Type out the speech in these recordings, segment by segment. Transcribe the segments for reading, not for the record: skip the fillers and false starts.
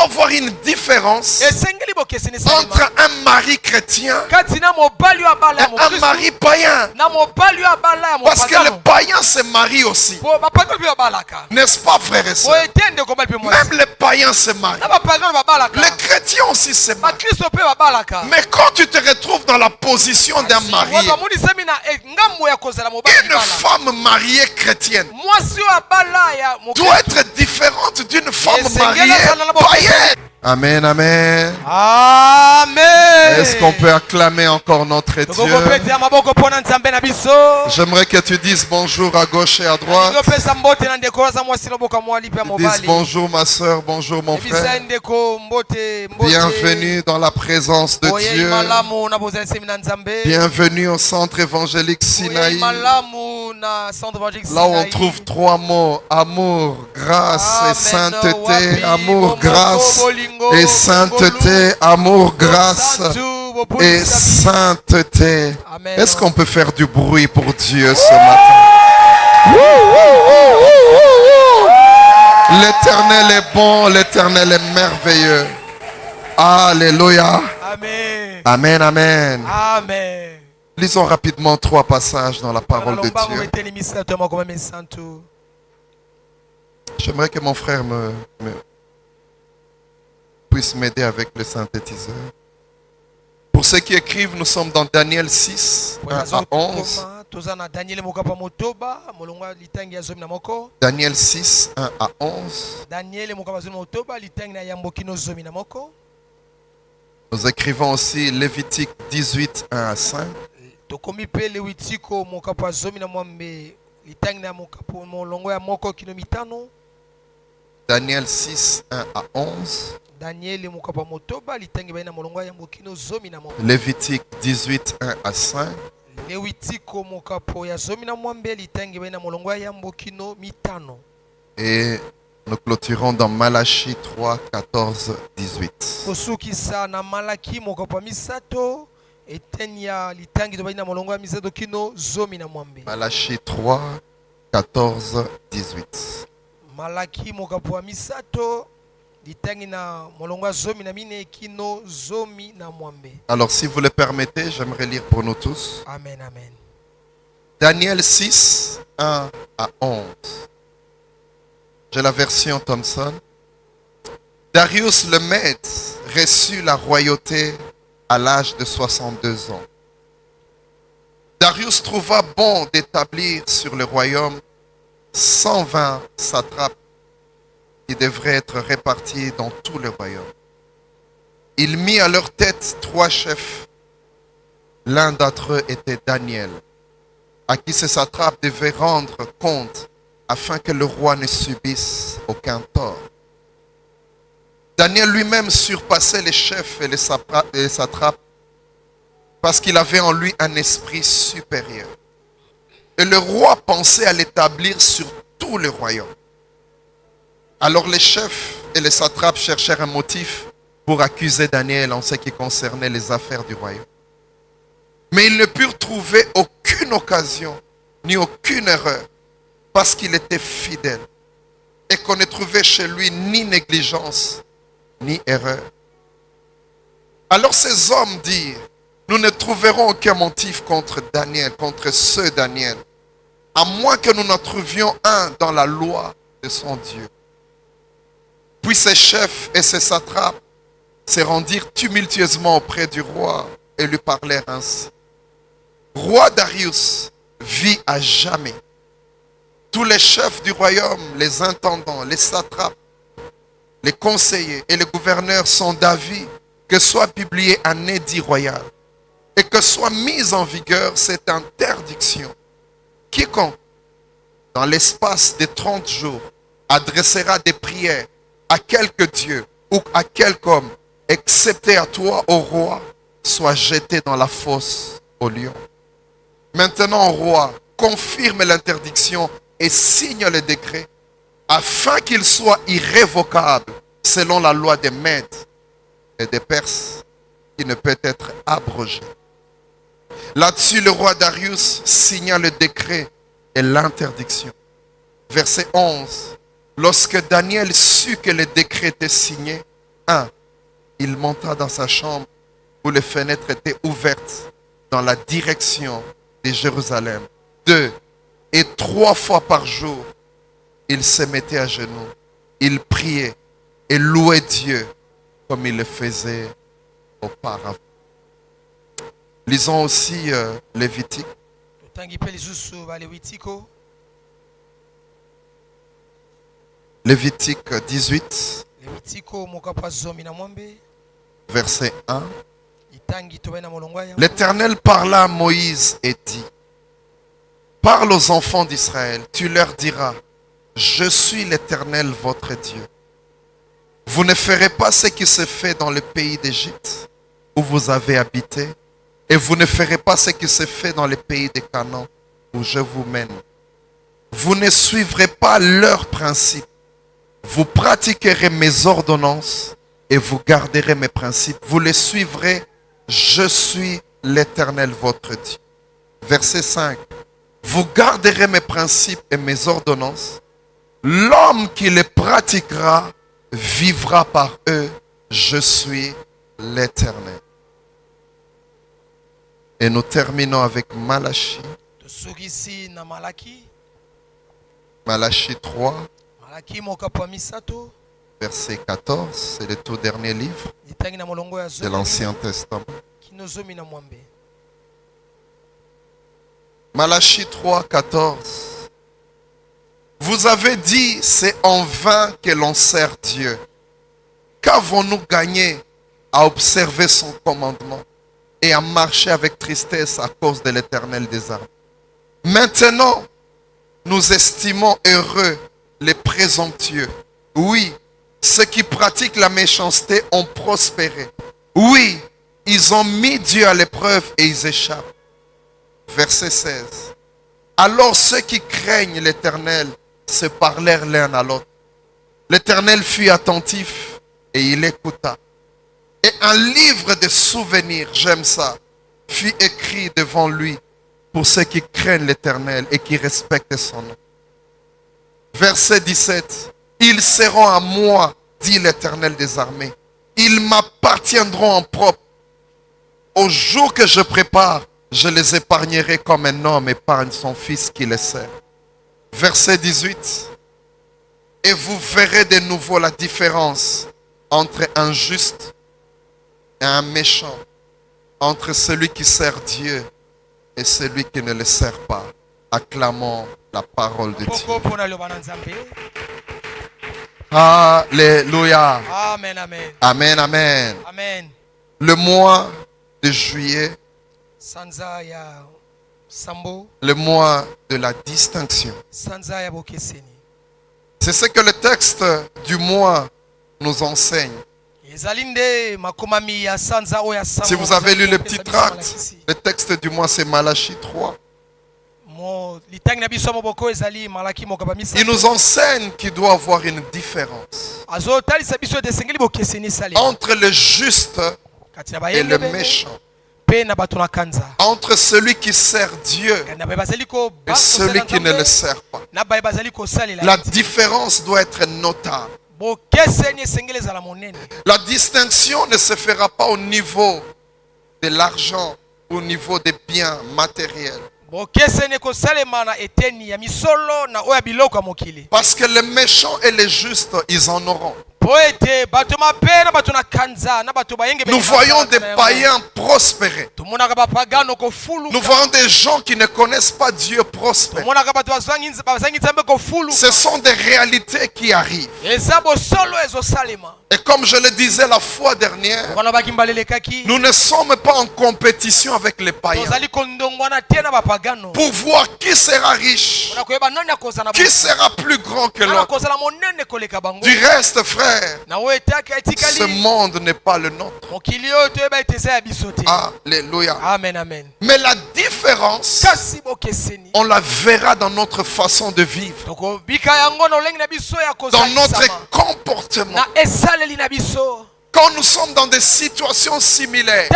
doit avoir une différence entre un mari chrétien et un mari païen. Parce que le païen se marie aussi. N'est-ce pas, frères et sœurs? Même les païens se marient. Les chrétiens aussi se marient. Mais quand tu te retrouves dans la position d'un marié, une femme mariée chrétienne doit être différente d'une femme mariée païenne. Amen, amen. Amen. Est-ce qu'on peut acclamer encore notre Dieu? J'aimerais que tu dises bonjour à gauche et à droite. Dis bonjour ma soeur, bonjour mon frère. Bienvenue dans la présence de Dieu. Bienvenue au centre évangélique Sinaï. Là où on trouve trois mots: amour, grâce et sainteté. Amour, grâce et sainteté. Amour, grâce et sainteté. Est-ce qu'on peut faire du bruit pour Dieu ce matin? L'Éternel est bon, l'Éternel est merveilleux. Alléluia. Amen, amen. Amen. Lisons rapidement 3 passages dans la parole de Dieu. J'aimerais que mon frère puisse m'aider avec le synthétiseur. Pour ceux qui écrivent, nous sommes dans Daniel 6, 1 à 11. Daniel 6, 1 à 11. Nous écrivons aussi Lévitique 18, 1 à 5. Daniel 6, 1 à 11. Lévitique 18, 1 à 5. Et nous clôturons dans Malachie 3, 14, 18. Malachie 3, 14, 18. Alors si vous le permettez, j'aimerais lire pour nous tous. Amen, amen. Daniel 6, 1 à 11. J'ai la version Thomson. Darius le Mède reçut la royauté à l'âge de 62 ans. Darius trouva bon d'établir sur le royaume 120 satrapes qui devraient être répartis dans tout le royaume. Il mit à leur tête 3 chefs. L'un d'entre eux était Daniel, à qui ces satrapes devaient rendre compte afin que le roi ne subisse aucun tort. Daniel lui-même surpassait les chefs et les satrapes parce qu'il avait en lui un esprit supérieur. Et le roi pensait à l'établir sur tout le royaume. Alors les chefs et les satrapes cherchèrent un motif pour accuser Daniel en ce qui concernait les affaires du royaume. Mais ils ne purent trouver aucune occasion ni aucune erreur parce qu'il était fidèle et qu'on ne trouvait chez lui ni négligence ni erreur. Alors ces hommes dirent: nous ne trouverons aucun motif contre Daniel, contre ce Daniel, à moins que nous n'en trouvions un dans la loi de son Dieu. Puis ses chefs et ses satrapes se rendirent tumultueusement auprès du roi et lui parlèrent ainsi: Roi Darius, vis à jamais. Tous les chefs du royaume, les intendants, les satrapes, les conseillers et les gouverneurs sont d'avis que soit publié un édit royal et que soit mise en vigueur cette interdiction. Quiconque, dans l'espace de 30 jours, adressera des prières à quelque Dieu ou à quelque homme, excepté à toi, ô roi, soit jeté dans la fosse au lion. Maintenant, roi, confirme l'interdiction et signe le décret, afin qu'il soit irrévocable selon la loi des Mèdes et des Perses, qui ne peut être abrogé. Là-dessus, le roi Darius signa le décret et l'interdiction. Verset 11. Lorsque Daniel sut que le décret était signé, 1. Il monta dans sa chambre où les fenêtres étaient ouvertes dans la direction de Jérusalem. 2. Et 3 fois par jour, il se mettait à genoux. Il priait et louait Dieu comme il le faisait auparavant. Lisons aussi Lévitique. Lévitique 18, verset 1. L'Éternel parla à Moïse et dit: parle aux enfants d'Israël, tu leur diras: je suis l'Éternel votre Dieu. Vous ne ferez pas ce qui se fait dans le pays d'Égypte où vous avez habité, et vous ne ferez pas ce qui se fait dans le pays de Canaan où je vous mène. Vous ne suivrez pas leurs principes. Vous pratiquerez mes ordonnances et vous garderez mes principes. Vous les suivrez. Je suis l'Éternel votre Dieu. Verset 5. Vous garderez mes principes et mes ordonnances. L'homme qui les pratiquera vivra par eux. Je suis l'Éternel. Et nous terminons avec Malachie. Malachie 3. Verset 14, c'est le tout dernier livre de l'Ancien Testament. Malachie 3, 14. Vous avez dit, c'est en vain que l'on sert Dieu. Qu'avons-nous gagné à observer son commandement et à marcher avec tristesse à cause de l'Éternel des armées? Maintenant, nous estimons heureux les présomptueux. Oui, ceux qui pratiquent la méchanceté ont prospéré. Oui, ils ont mis Dieu à l'épreuve et ils échappent. Verset 16. Alors ceux qui craignent l'Éternel se parlèrent l'un à l'autre. L'Éternel fut attentif et il écouta. Et un livre de souvenirs, j'aime ça, fut écrit devant lui pour ceux qui craignent l'Éternel et qui respectent son nom. Verset 17. Ils seront à moi, dit l'Éternel des armées. Ils m'appartiendront en propre. Au jour que je prépare, je les épargnerai comme un homme épargne son fils qui les sert. Verset 18. Et vous verrez de nouveau la différence entre un juste et un méchant, entre celui qui sert Dieu et celui qui ne le sert pas. Acclamons la parole de Dieu. Alléluia. Amen, amen. Amen, amen. Amen. Le mois de juillet, le mois de la distinction. C'est ce que le texte du mois nous enseigne. Si vous avez lu le petit tract, le texte du mois c'est Malachie 3. Il nous enseigne qu'il doit y avoir une différence entre le juste et le méchant, entre celui qui sert Dieu et celui qui ne le sert pas. La différence doit être notable. La distinction ne se fera pas au niveau de l'argent, au niveau des biens matériels. Parce que les méchants et les justes, ils en auront. Nous voyons des païens prospérer. Nous voyons des gens qui ne connaissent pas Dieu prospérer. Ce sont des réalités qui arrivent. Et comme je le disais la fois dernière, nous ne sommes pas en compétition avec les païens pour voir qui sera riche, qui sera plus grand que l'autre. Du reste, frère, ce monde n'est pas le nôtre. Alléluia. Amen, amen. Mais la différence, on la verra dans notre façon de vivre, dans notre comportement. Quand nous sommes dans des situations similaires,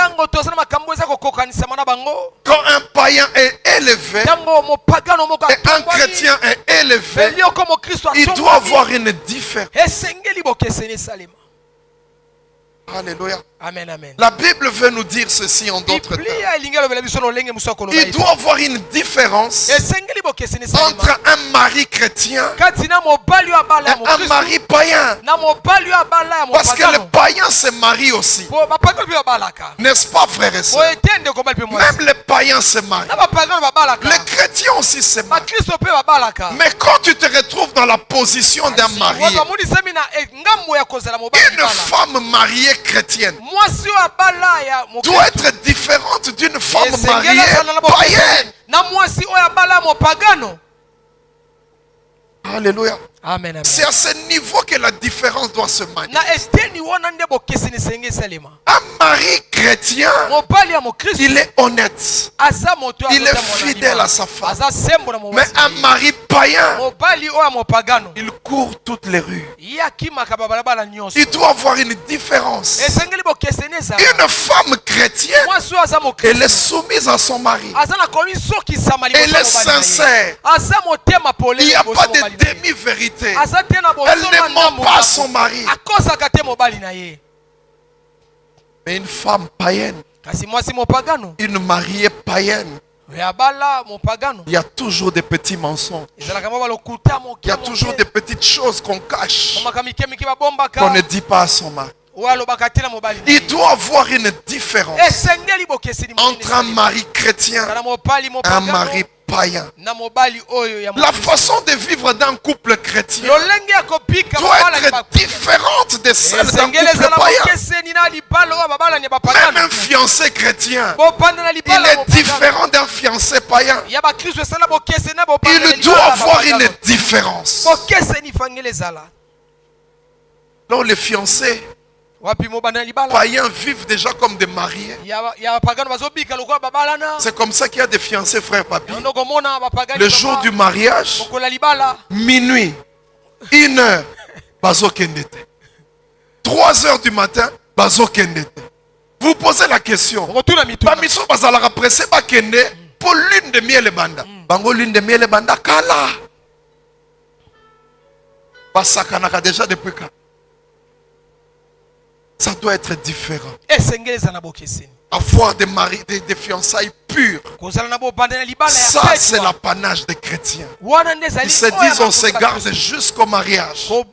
quand un païen est élevé et un chrétien est élevé, il doit avoir une différence. Alléluia. Amen, amen. La Bible veut nous dire ceci en d'autres termes. Il doit y avoir une différence entre un mari chrétien et un mari païen. Parce que le païen se marie aussi. N'est-ce pas, frères et sœurs? Même les païens se marient. Les chrétiens aussi se marient. Mais quand tu te retrouves dans la position d'un marié, une femme mariée chrétienne doit être différente d'une femme mariée païenne. Alléluia. Amen, amen. C'est à ce niveau que la différence doit se manifester. Un mari chrétien, il est honnête. Il est fidèle à sa femme. Mais un mari païen, il court toutes les rues. Il doit avoir une différence. Une femme chrétienne, elle est soumise à son mari. Elle est sincère. Il n'y a pas de demi-vérité. Elle ne ment pas à son mari. Mais une femme païenne, une mariée païenne, il y a toujours des petits mensonges. Il y a toujours des petites choses qu'on cache, qu'on ne dit pas à son mari. Il doit avoir une différence entre un mari chrétien et un mari païen. La façon de vivre d'un couple chrétien doit être différente de celle d'un couple païen. Même un fiancé chrétien, il est différent d'un fiancé païen. Il doit avoir une différence. Donc les fiancés païens vivent déjà comme des mariés. C'est comme ça qu'il y a des fiancés, frère papi. Le jour du mariage, minuit, 1h, bazo kendete. 3h du matin, bazo kendete. Vous posez la question. Bamiso bazala pressé ba kende pour lune de miel banda. Bango lune de miel banda kala. Basakanaka déjà depuis quand? Ça doit être différent. Avoir des maris, des fiançailles pures. Ça, c'est l'apanage des chrétiens. Ils se disent, on se garde jusqu'au mariage. Il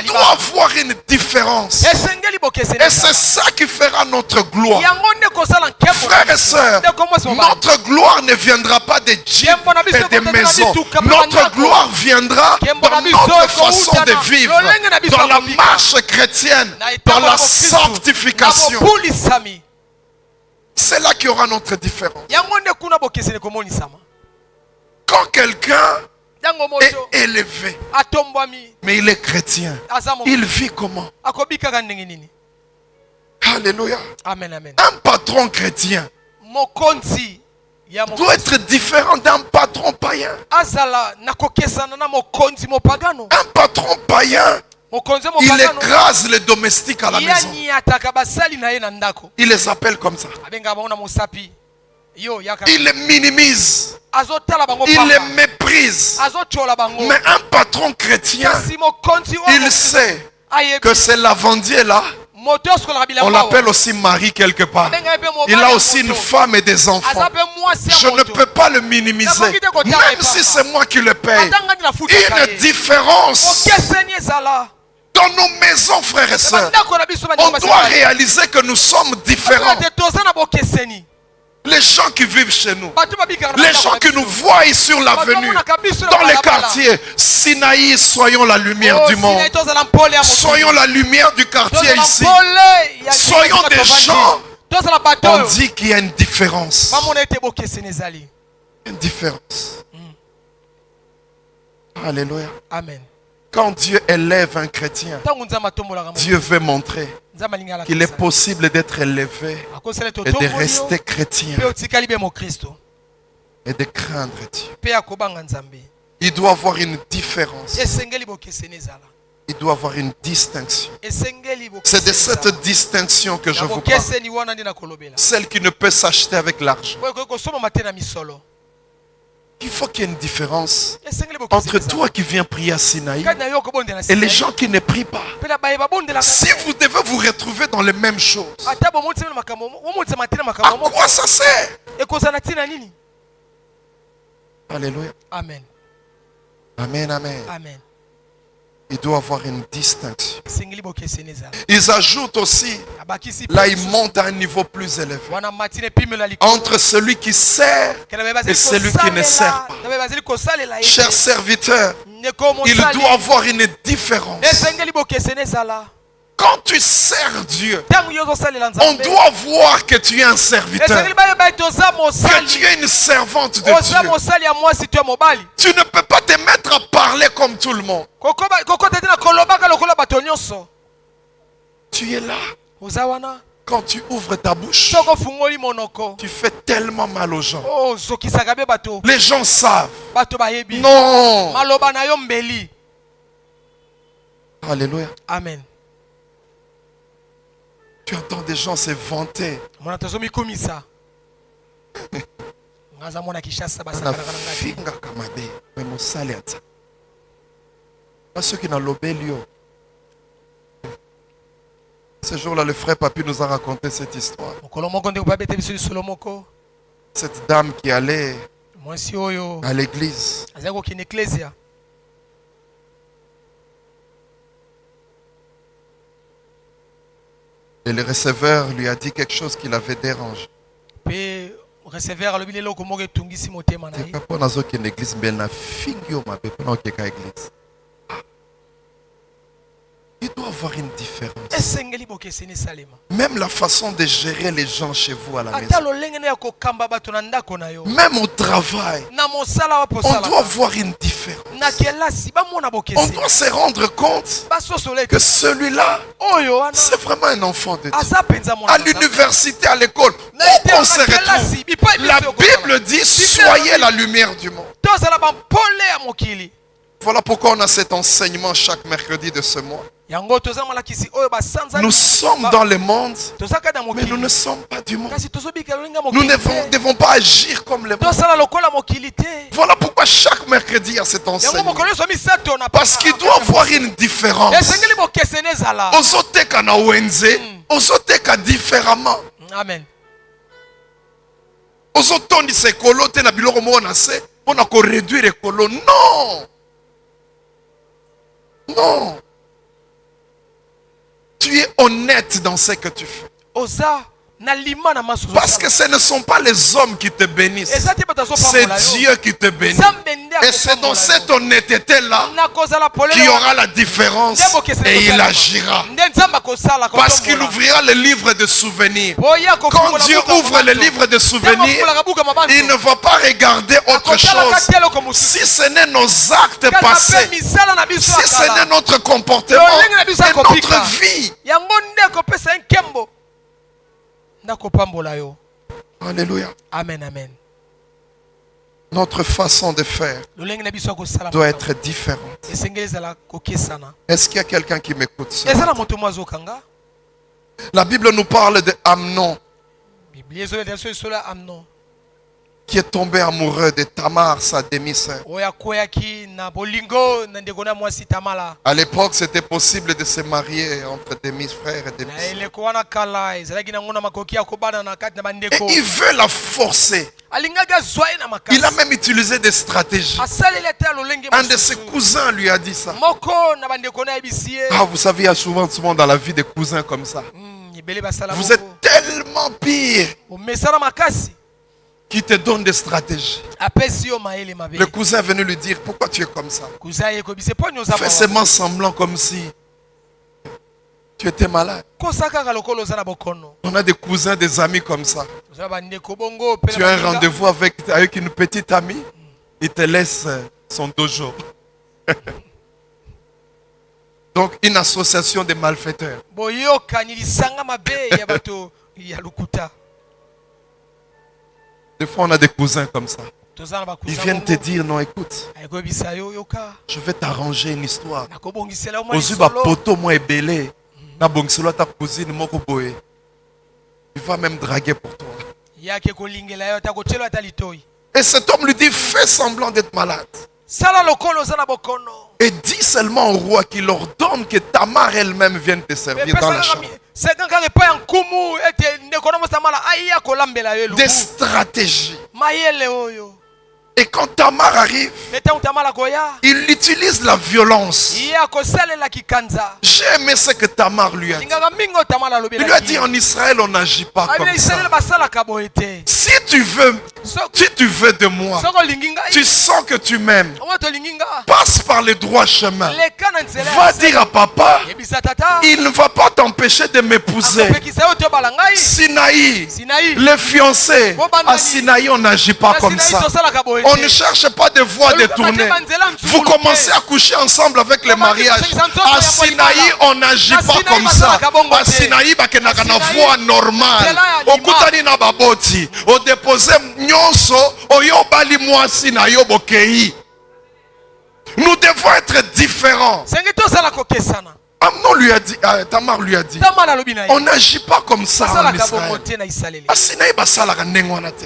doit avoir une différence. Et c'est ça qui fera notre gloire. Frères et sœurs, notre gloire ne viendra pas des jeeps et des maisons. Notre gloire viendra dans notre façon de vivre, dans la marche chrétienne, dans la sanctification. C'est là qu'il y aura notre différence. Quand quelqu'un est élevé, mais il est chrétien, il vit comment? Alléluia. Amen, amen. Un patron chrétien doit être différent d'un patron païen. Un patron païen, il écrase les domestiques à la maison. Il les appelle comme ça. Il les minimise. Il les méprise. Mais un patron chrétien, il sait que c'est lavandier là. On l'appelle aussi mari quelque part. Il a aussi une femme et des enfants. Je ne peux pas le minimiser. Même si c'est moi qui le paye. Une différence. Dans nos maisons, frères et sœurs, on doit réaliser que nous sommes différents. Les gens qui vivent chez nous, les gens qui nous voient sur l'avenue, dans les quartiers, Sinaï, soyons la lumière du monde. Soyons la lumière du quartier ici. Soyons des gens. On dit qu'il y a une différence. Une différence. Alléluia. Amen. Quand Dieu élève un chrétien, Dieu veut montrer qu'il est possible d'être élevé et de rester chrétien et de craindre Dieu. Il doit avoir une différence. Il doit avoir une distinction. C'est de cette distinction que je vous parle. Celle qui ne peut s'acheter avec l'argent. Il faut qu'il y ait une différence esengeli entre bokeseni toi qui viens prier à Sinaï kati na yo okobondela et les Sinayi, gens qui ne prient pas. mpe na baye babondelaka Si vous devez vous retrouver dans les mêmes choses, ata bomotisama na makambo bomotisama te na à makambo moko quoi ça sert? ekozala na ntina nini? Alléluia. Amen, Amen, amen. amen. Il doit avoir une distinction. esengeli bokeseni ezala Ils ajoutent aussi, abakisi là ils montent à un niveau plus élevé. wana mati na epimelo ya likolo Entre celui qui sert Kena baye bazali et celui qui ne sert pas. na baye bazali kosalela ye Chers serviteurs, ndeko il mosali doit avoir une différence. esengeli bokeseni ezala Quand tu sers Dieu, ntango yo ozosalela on nzambe doit voir que tu es un serviteur, esengeli bayeba ete oza que tu mosali es une servante de oza Dieu. mosali ya mwasi to ya mobali Tu ne peux pas te mettre à parler comme tout le monde. kokota te na kolobaka lokola bato nyonso. Tu es là. Oza wana Quand tu ouvres ta bouche, soko fungoli monoko tu fais tellement mal aux gens. ozokisaka be bato Les gens savent. bato bayebi Non. maloba na yo mbeli. Alléluia. Amen. Tu entends des gens se vanter. mona tozomikumisa ngaza mona Kishasa basakanaka na ngati Finga kamabe. Mais mosali ata. Pas ceux qui n'ont l'obéli. Ce jour-là, le frère Papi nous a raconté cette histoire. mokolo moko nde kobabete biso lisolo moko Cette dame qui allait mwasi oyo à l'église. azali kokende eklesia Et le receveur lui a dit quelque chose qui l'avait dérangé. mpe receveur alobi lelo eloko moko etungisi motema na ye Quand on a une église, ben na fingi au mabe pendant qu'il y a église. Il doit avoir une différence. esengeli bokeseni esalema Même la façon de gérer les gens chez vous à la ata maison. lolenge na ya kokamba bato na ndako na yo Même au travail. na mosala On doit waposala voir une différence. na kelasi bamona On bokeseni doit se rendre compte basosola que ete celui-là, oyo wana c'est vraiment un enfant de Dieu. aza penza mwana À na Nzambe. l'université, à l'école, Na où ete on se na retrouve. kelasi bipai La biso ekozala. Bible dit, soyez la lumière du monde. tozala bampole ya mokili Voilà pourquoi on a cet enseignement chaque mercredi de ce mois. yango toza malakisi oyo basanza Nous sommes dans le monde, toza kati na mais nous ne mokili sommes pas du monde. kasi tozobika lolinga Nous mokili ne te devons pas agir comme le monde. tosala lokola mokili te Voilà pourquoi chaque mercredi il y a cet yango enseignement. mokolo nyonso misato na Parce qu'il doit avoir une différence. esengeli bokeseni ezala Ozoteka na wenze, ozoteka différemment. amen Ozotondisa ekolo te na biloko moko na se, mpona koréduire ekolo. Non. Non. Tu es honnête dans ce que tu fais. oza na lima na maso Parce que ce ne sont pas les hommes qui te bénissent. eza te bato C'est azopambola yo Dieu qui te bénit. nzambe nde Et c'est dans cette honnêteté-là nakozala qu'il y polele aura la différence et il agira. nde nzambe akosala Parce qu'il ouvrira le livre de souvenirs. oya Quand Dieu ouvre le livre de souvenirs, il ne va pas regarder autre chose. Si ce n'est nos actes passés, si ce n'est notre comportement et notre vie. yango nde akopesa ye nkembo ndakopambola yo. Alléluia. Amen, amen. Notre façon de faire lolenge na biso akosala doit être différente. esengeli ezala kokesana Est-ce qu'il y a quelqu'un qui m'écoute ce eza na matin? moto mo azokanga La Bible nous parle de Amnon biblia ezoleta so esolo ya amnon qui est tombé amoureux de Tamar, sa demi-sœur. oyo akweyaki na bolingo na ndeko na mwasi tamala À l'époque, c'était possible de se marier entre demi-frères et na demi-sœurs. eleko wana kala ezalaki nango na makoki ya kobana na kati na Et bandeko il veut la forcer. alingaki azwa ye na Il a makasi même utilisé des stratégies. asaleli ate ya lolenge Un de ses mosusu cousins lui a dit ça. moko na bandeko na yebisi ye Ah, vous savez, il y a souvent dans la vie des cousins comme ça. ebele basala Vous moko êtes tellement pire omesana makasi qu'il te donne des stratégies. apesi yo mayele mabe Le cousin est venu lui dire, pourquoi tu es comme ça? kuza ye kobise poni oza Fais seulement semblant comme si tu étais malade. kosa kaka lokolo oza na bokono On a des cousins, des amis comme ça. oza na bandeko bongo pe Tu as un rendez-vous avec une petite amie, il te laisse son dojo. Donc, une association de malfaiteurs. boyokani lisanga mabe ya bato ya lukuta Des fois, on a des cousins comme ça. toza na Ils bakuza viennent te dire, non, écoute, ayekobisa yo yoka je vais t'arranger une histoire. nakobongisela yo mwa Ozwi ba lisolo poto moi ebele. Na bongiselo ta cousine moko boye. Il va même draguer pour toi. yake kolingela yo ata kotyelo ata litoi Et cet homme lui dit, fais semblant d'être malade. Sala lokolo oza na bokono. Et dis seulement au roi qu'il ordonne que Tamar elle-même vienne te servir dans la chambre. C'est quand il pas un kumu ete ndekono mosamala aya kolambela yo. Des stratégies. Mayele oyo. Et quand Tamar arrive, il utilise la violence. J'ai aimé ce que Tamar lui a dit. Il lui a dit, en Israël, on n'agit pas comme ça. Si tu veux de moi, tu sens que tu m'aimes, passe par les droits chemins. Va dire à papa, il ne va pas t'empêcher de m'épouser. Sinaï, les fiancés, à Sinaï, on n'agit pas comme ça. On ne cherche pas de voies détournées. Vous commencez à coucher ensemble avec les mariages. À Sinaï, on n'agit pas comme ça. À Sinaï, il y a une voie normale. Au Koutani na baboti, au déposé nyonso, au yobali moi Sinaï bokei. Nous devons être différents. Amnon lui a dit, Tamar lui a dit, on n'agit pas comme ça en Israël. À Sinaï, basalaka ndengwana te.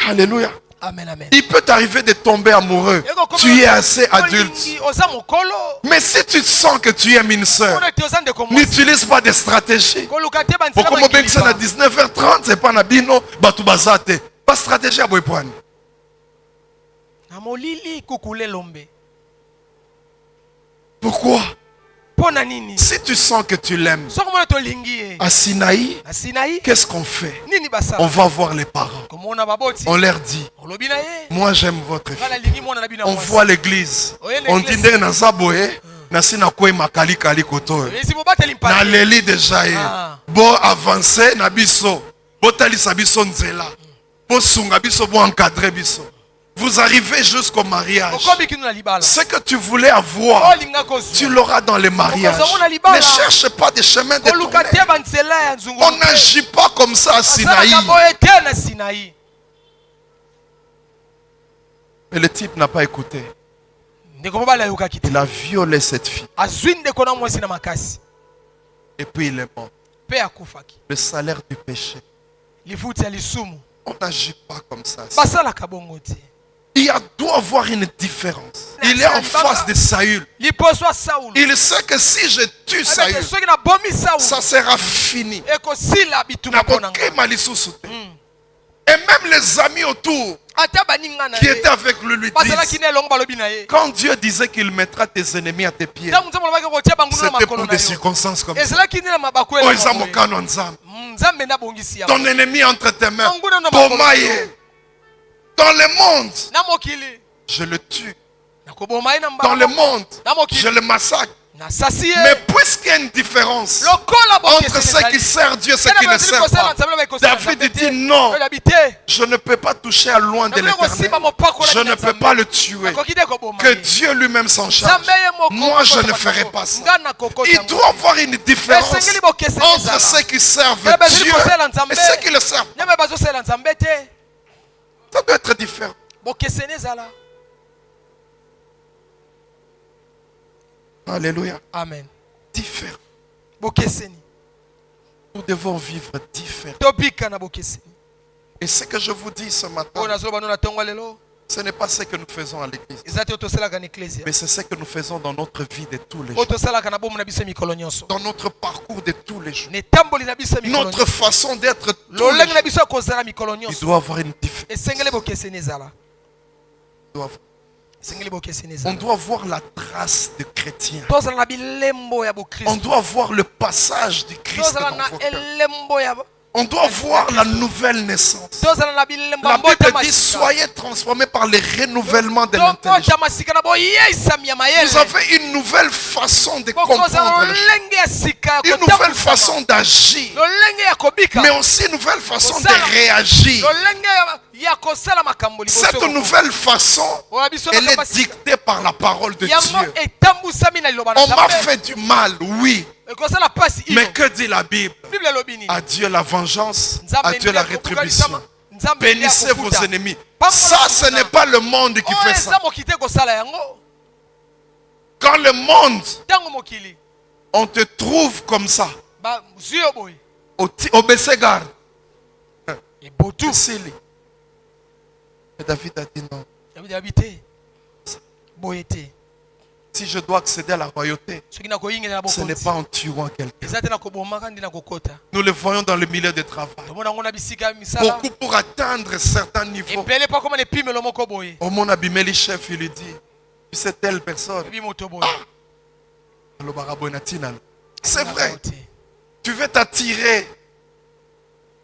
Alléluia. Amen, amen. Il peut t'arriver de tomber amoureux. Tu es assez adulte. Mais si tu sens que tu aimes une soeur, n'utilise pas de stratégie. Pour que à 19h30, c'est pas Nabino, Batu Bazate. Pas stratégie à Boepouane. Pourquoi? Si tu sens que tu l'aimes, à Sinaï, qu'est-ce qu'on fait? On va voir les parents. On leur dit, moi j'aime votre fille. On voit l'église. On dit, Nasina kwe makali kali koto. Na leli déjà. Bon avancer na biso. Bo talisa biso nzela. Bo sunga biso bo encadrer biso. Vous arrivez jusqu'au mariage. Ce que tu voulais avoir, tu l'auras dans les mariages. Ne cherche pas des chemins détournés. On n'agit pas comme ça à Sinaï. Mais le type n'a pas écouté. Il a violé cette fille. Et puis il est mort. Le salaire du péché. On n'agit pas comme ça. Il doit avoir une différence. Il est en face de Saül. Il sait que si je tue Saül, ça sera fini. Et même les amis autour qui étaient avec lui disent, quand Dieu disait qu'il mettra tes ennemis à tes pieds, c'était pour des circonstances comme ça. Ton ennemi entre tes mains. Dans le monde, je le tue. Dans le monde, je le massacre. Mais puisqu'il y a une différence entre ceux qui servent Dieu et ceux qui ne servent pas, David dit non, je ne peux pas toucher à loin de l'Éternel. Je ne peux pas le tuer. Que Dieu lui-même s'en charge. Moi, je ne ferai pas ça. Il doit avoir une différence entre ceux qui servent Dieu et ceux qui le servent. Ça doit être différent. Alléluia. Amen. Différent. Nous devons vivre différent. Et ce que je vous dis ce matin, ce n'est pas ce que nous faisons à l'église, mais c'est ce que nous faisons dans notre vie de tous les jours, dans notre parcours de tous les jours, notre façon d'être tous les jours. Il doit avoir une différence. On doit voir la trace de chrétien. On doit voir le passage du Christ dans vos cœurs. On doit voir la nouvelle naissance. La Bible dit, soyez transformés par le renouvellement de l'intelligence. Vous avez une nouvelle façon de comprendre les choses, une nouvelle façon d'agir, mais aussi une nouvelle façon de réagir. Cette nouvelle façon, elle est dictée par la parole de Dieu. On m'a fait du mal, oui. Mais que dit la Bible? À Dieu la vengeance, à Dieu la rétribution. Bénissez vos ennemis. Ça, ce n'est pas le monde qui fait ça. Quand le monde, on te trouve comme ça, au Bességar, Et David a dit non. David habité. Boyete. Si je dois accéder à la royauté, Ce qui n'a pas yingé na ce n'est bokonzi. pas en tuant quelqu'un. Ezate na kobomaka ndi na kokota. Nous le voyons dans le milieu de travail. Tomona ngona bisika misala. Beaucoup pour atteindre certains niveaux. Epele pa koma ne pime lo moko boye. Au mon Abimeli chef, il lui dit, tu sais telle personne. Ebi moto boye. C'est vrai. Tu veux t'attirer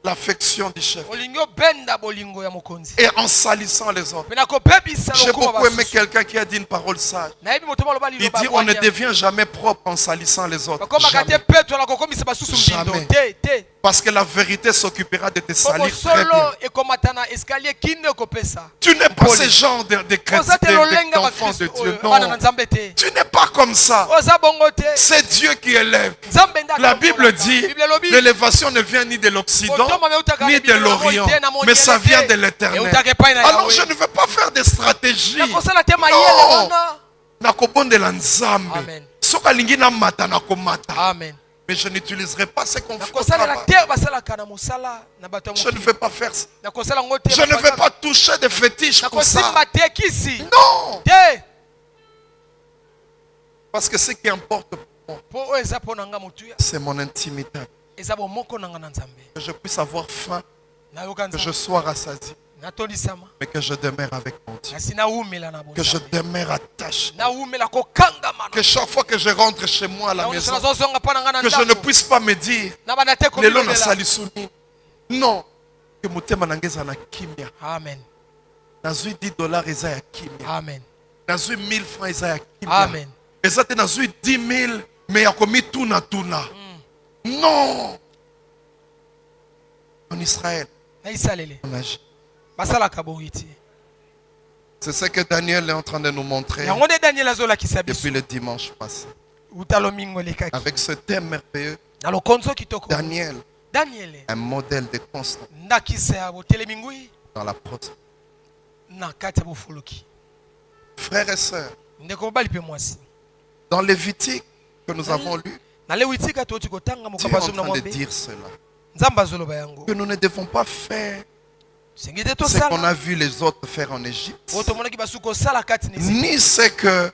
l'affection du chef. Olingo benda bolingo ya mokonzi. Et en salissant les autres. Pena ko pebisa J'ai lo kuma beaucoup aimé basusu. quelqu'un qui a dit une parole sage. Na ebi moto ba lo bali Il lo ba. dit on ne devient jamais propre en salissant les autres. Bakoma kate Jamais. petro la kokomisa basusu mbindo. Jamais. Te. Parce que la vérité s'occupera de te Komo salir très solo bien. ekomatana escalier kinde kopesa. Tu n'es pas Paul. ce genre de chrétien, Ozate lo lenga ba d'enfant de Kristo. Dieu. Bana na Non. nzambe te. Tu n'es pas comme ça. Oza bongo te. C'est Dieu qui élève. Nzambe nda. La Bible dit, l'élévation ne vient ni de l'Occident, ni de l'Orient, mais ça vient de l'Éternel. Alors je ne veux pas faire des stratégies. nakosala te mayele Non. wana. Nakobondela nzambe. Amen. Soka lingi na mata nakomata. Amen. Mais je n'utiliserai pas ces conflits. nakosalela te basalaka na mosala na bato ya Je ne mokili. veux pas faire ça. nakosala ngo te Je ne veux pas toucher des fétiches pour ça. nakosimba te kisi Non. te Parce que ce qui importe pour moi, mpo oyo eza mpo na nga motuya c'est mon intimité. eza bomoko na nga na nzambe Que je puisse avoir faim, nayoka que je nzambe sois rassasié, natondisama mais que je demeure avec mon Dieu. kasi nawumela na Que je bonzambe demeure attaché. nawumela kokangama Que chaque fois que je rentre chez moi à la maison, nazozonga mpo na nga na que je ne ndako puisse pas me dire, na banda te lelo komilela. nasali suni. Non. Que motema na ngai eza na kimia. amen Nazwi $10 eza ya kimia. amen Nazwi 1000 francs eza ya kimia. amen Eza te nazwi 10 000 mais ya komi tuna. Non. En Israël, na isalele on agit. basalaka boyi te C'est ce que Daniel est en train de nous montrer yango nde daniel azolakisa biso depuis le dimanche passé. uta lomingo elekaki Avec ce thème merveilleux, na lokonzo kitoko Daniel, daniele un modèle de constance ndakisa ya botelemi ngwi dans la prospérité. na kati ya bofuluki Frères et sœurs, ndeko mobali mpe mwasi dans Lévitique que nous avons lu, na lewitika toti kotanga Dieu est mokambo en azomi na train de mwambe dire cela. nzambe azoloba yango Que nous ne devons pas faire sengi te ce qu'on tosala a vu les autres faire en Égypte, oyo tomonaki basuki kosala kati na Ezipte. ni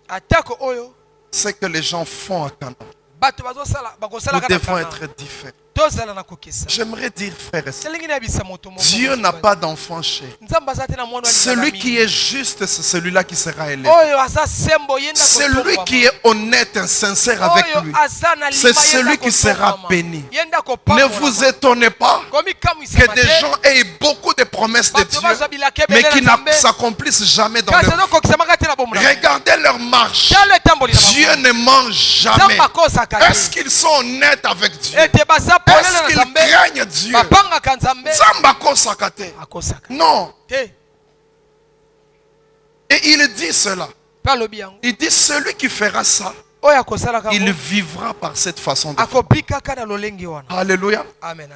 atako oyo ce que les gens font à Canaan. bato bazosala Nous bakosalaka devons na être différents. tozala na kokesa J'aimerais dire, frères et sœurs, selingi na yebisa moto moko Dieu n'a pas d'enfant chéri. nzambe aza te na mwana Celui qui est juste, c'est celui-là qui sera élevé. oyo aza sembo yenda Celui qui est honnête et sincère avec lui, c'est celui qui sera béni. Ne vous étonnez pas que des gens aient beaucoup de promesses de Dieu, mais qui ne s'accomplissent jamais dans leur vie. Regardez leur marche. Dieu ne mange jamais. Est-ce qu'ils sont honnêtes avec Dieu? Est-ce qu'ils craignent Dieu? Zamba kosaka te. Non. Et il dit cela. Il dit celui qui fera ça, il vivra par cette façon de faire. Alléluia.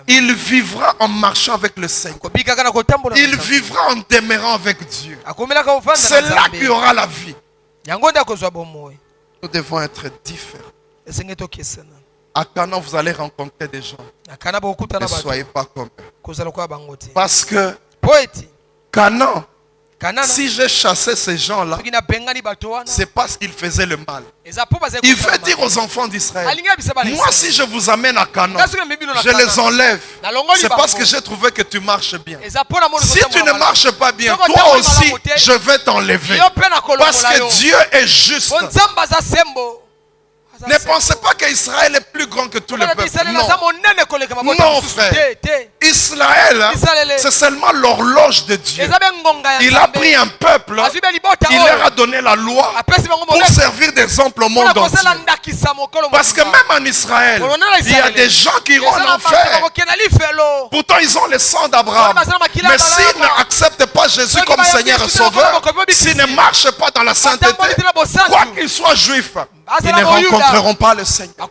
Il vivra en marchant avec le Seigneur. Il vivra en demeurant avec Dieu. C'est là qu'il y aura la vie. Nous devons être différents. À Canaan, vous allez rencontrer des gens. Ne soyez pas comme eux. Parce que Canaan, si j'ai chassé ces gens-là, c'est parce qu'ils faisaient le mal. Il veut dire aux enfants d'Israël, moi si je vous amène à Canaan, je les enlève. C'est parce que j'ai trouvé que tu marches bien. Si tu ne marches pas bien, toi aussi, je vais t'enlever. Parce que Dieu est juste. Ne pensez pas qu'Israël est plus grand que tous les peuples. Non. Non, frère. Israël, c'est seulement l'horloge de Dieu. Il a pris un peuple, il leur a donné la loi pour servir d'exemple au monde entier. Parce que même en Israël, il y a des gens qui iront en enfer. Pourtant, ils ont le sang d'Abraham. Mais s'ils n'acceptent pas Jésus comme Seigneur et Sauveur, s'ils ne marchent pas dans la sainteté, quoi qu'ils soient juifs, ils ne rencontreront pas le Seigneur.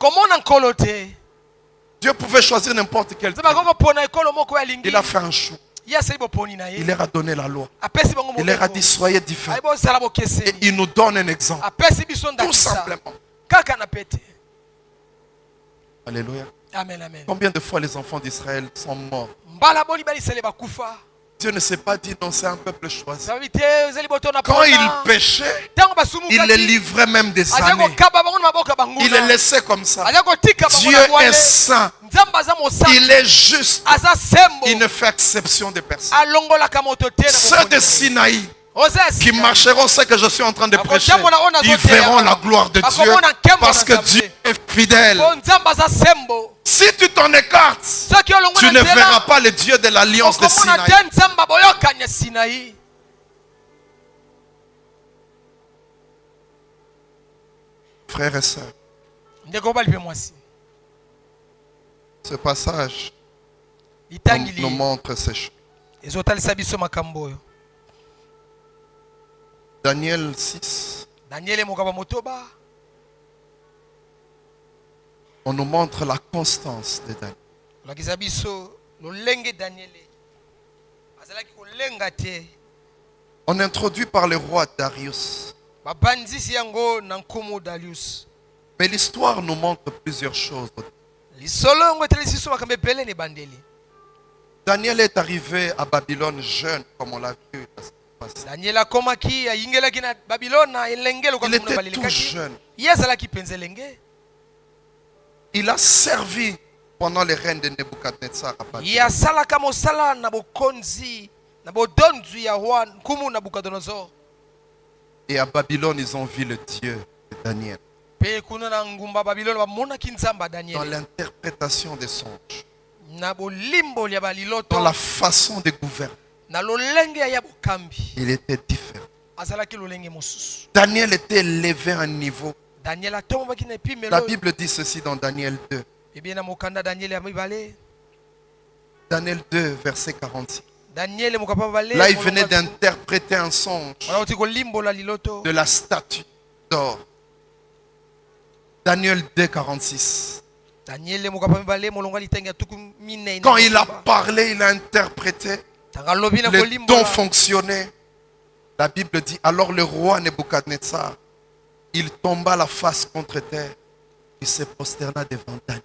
Dieu pouvait choisir n'importe quel. Il a fait un choix. Il leur a donné la loi. Il leur a dit soyez différents. Et il nous donne un exemple. Tout simplement. Alléluia. Amen, amen. Combien de fois les enfants d'Israël sont morts Dieu ne s'est pas dit non, c'est un peuple choisi. sababu te ezali boto na Quand il pona péchait, ntango il les basumukaki livrait même des aza années. kokaba bango na maboko ya Il les banguna laissait comme ça. aza kotika bango Dieu na est bwale saint. nzambe aza Il mosantu est juste. aza sembo Il ne fait exception de personne. alongolaka moto te na Ceux de bokonzi. Sinaï oza ya qui Sinayi. marcheront ce que je suis en train de prêcher, Akotambola ona ils zote verront yaka. la gloire de Dieu Akomona nkembo parce que na Dieu Nzambe. est fidèle. Po nzambe aza sembo Si tu t'en écartes, soki olongo tu na ne verras nzela pas le Dieu de l'alliance de okomona Sinaï. te nzambe aboyokani ya Sinayi. Frères et sœurs, ndeko mobali mpe mwasi ce passage litangi nous li montre ces choses. ezotalisa biso makambo oyo. Daniel 6, daniele mokaba motoba on nous montre la constance de Daniel. olakisa biso lolenge daniele azalaki kolenga te. On est introduit par le roi Darius. babandisi yango na nkumu Darius. Mais l'histoire nous montre plusieurs choses. lisolo yango etalisi biso makambo ebele na ebandeli. Daniel est arrivé à Babylone jeune, comme on l'a vu la semaine passée. daniele akomaki ayingelaki na babilona elenge lokola Il muna était tout balelekaki jeune. ye azalaki mpenza elenge. Il a servi pendant le règne de Nebuchadnezzar à Babylone. ye asalaka mosala na bokonzi na bodonzwi ya roi nkumu Nabucodonosor. Et à Babylone, ils ont vu le Dieu de Daniel. mpe kuna na ngumba babilona bamonaki nzambe ya Dans daniele l'interprétation des songes, na bolimboli ya dans baliloto la façon de gouverner, na lolenge ya bokambi il était différent. azalaki lolenge mosusu. Daniel était élevé à un niveau. daniele atombaki na La epimelo Bible dit ceci dans Daniel 2. ebie na mokanda daniele ya mibale. Daniel 2, verset 46. daniele mokapa mibale Là, il venait d'interpréter un songe wanauti kolimbola liloto de la statue d'or. Daniel 2, 46. daniele mokapa mibale molongo litenge ya tuku minei. Quand il a parlé, il a interprété, tanga lobi na le don kolimbola fonctionnait. La Bible dit, alors le roi Nebuchadnezzar, il tomba la face contre terre, il se prosterna devant Daniel.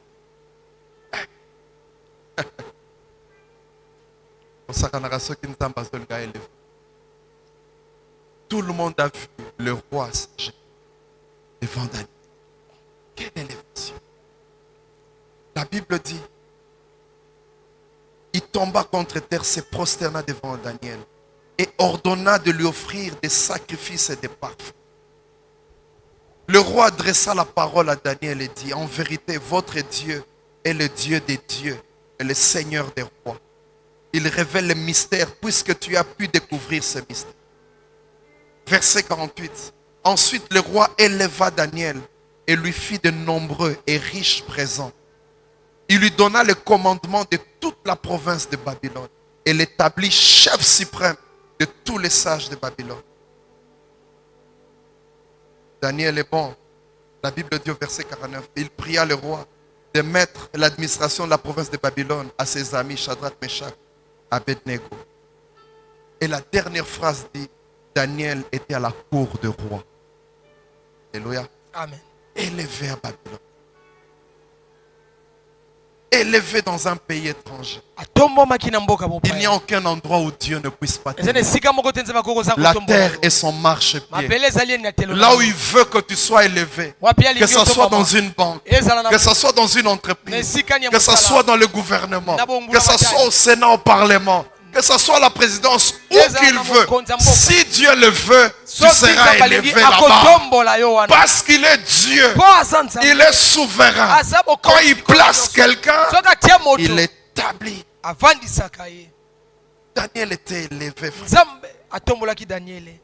Tout le monde a vu le roi se jeter devant Daniel. Quelle élévation! La Bible dit, il tomba contre terre, se prosterna devant Daniel et ordonna de lui offrir des sacrifices et des parfums. Le roi adressa la parole à Daniel et dit, en vérité, votre Dieu est le Dieu des dieux et le Seigneur des rois. Il révèle le mystère puisque tu as pu découvrir ce mystère. Verset 48. Ensuite, le roi éleva Daniel et lui fit de nombreux et riches présents. Il lui donna le commandement de toute la province de Babylone et l'établit chef suprême de tous les sages de Babylone. Daniel est bon. La Bible dit au verset 49, il pria le roi de mettre l'administration de la province de Babylone à ses amis Shadrach, Meshach, Abednego. Et la dernière phrase dit, Daniel était à la cour du roi. Alléluia. amen. Élevé à Babylone. Élevé dans un pays étranger. atombomaki na mboka Il n'y a mopaya aucun endroit où Dieu ne puisse pas eza na t'aider. esika moko te nzambe akokozanga La kotombola terre yo. est son marchepied. mabele ezali eni na telo Là où il veut que tu sois élevé, wapi que alingi ce soit dans otombama une banque, ezala na que ce soit dans une na entreprise, esika ni ya que ce mosala. soit dans le gouvernement, Na bongula que ce matari. soit au Sénat, au Parlement, que ce soit à la présidence, où Ezala qu'il na veut. mokonzi ya mboka. Si Dieu le veut, tu soki seras nzambe alingi élevé là-bas. akotombola yo wana Parce qu'il est Dieu, mpo aza nzambe il est souverain. aza bokonzi Quand il place quelqu'un, soki atia moto il établit. avandisaka ye. Daniel était élevé, frère. nzambe atombolaki daniele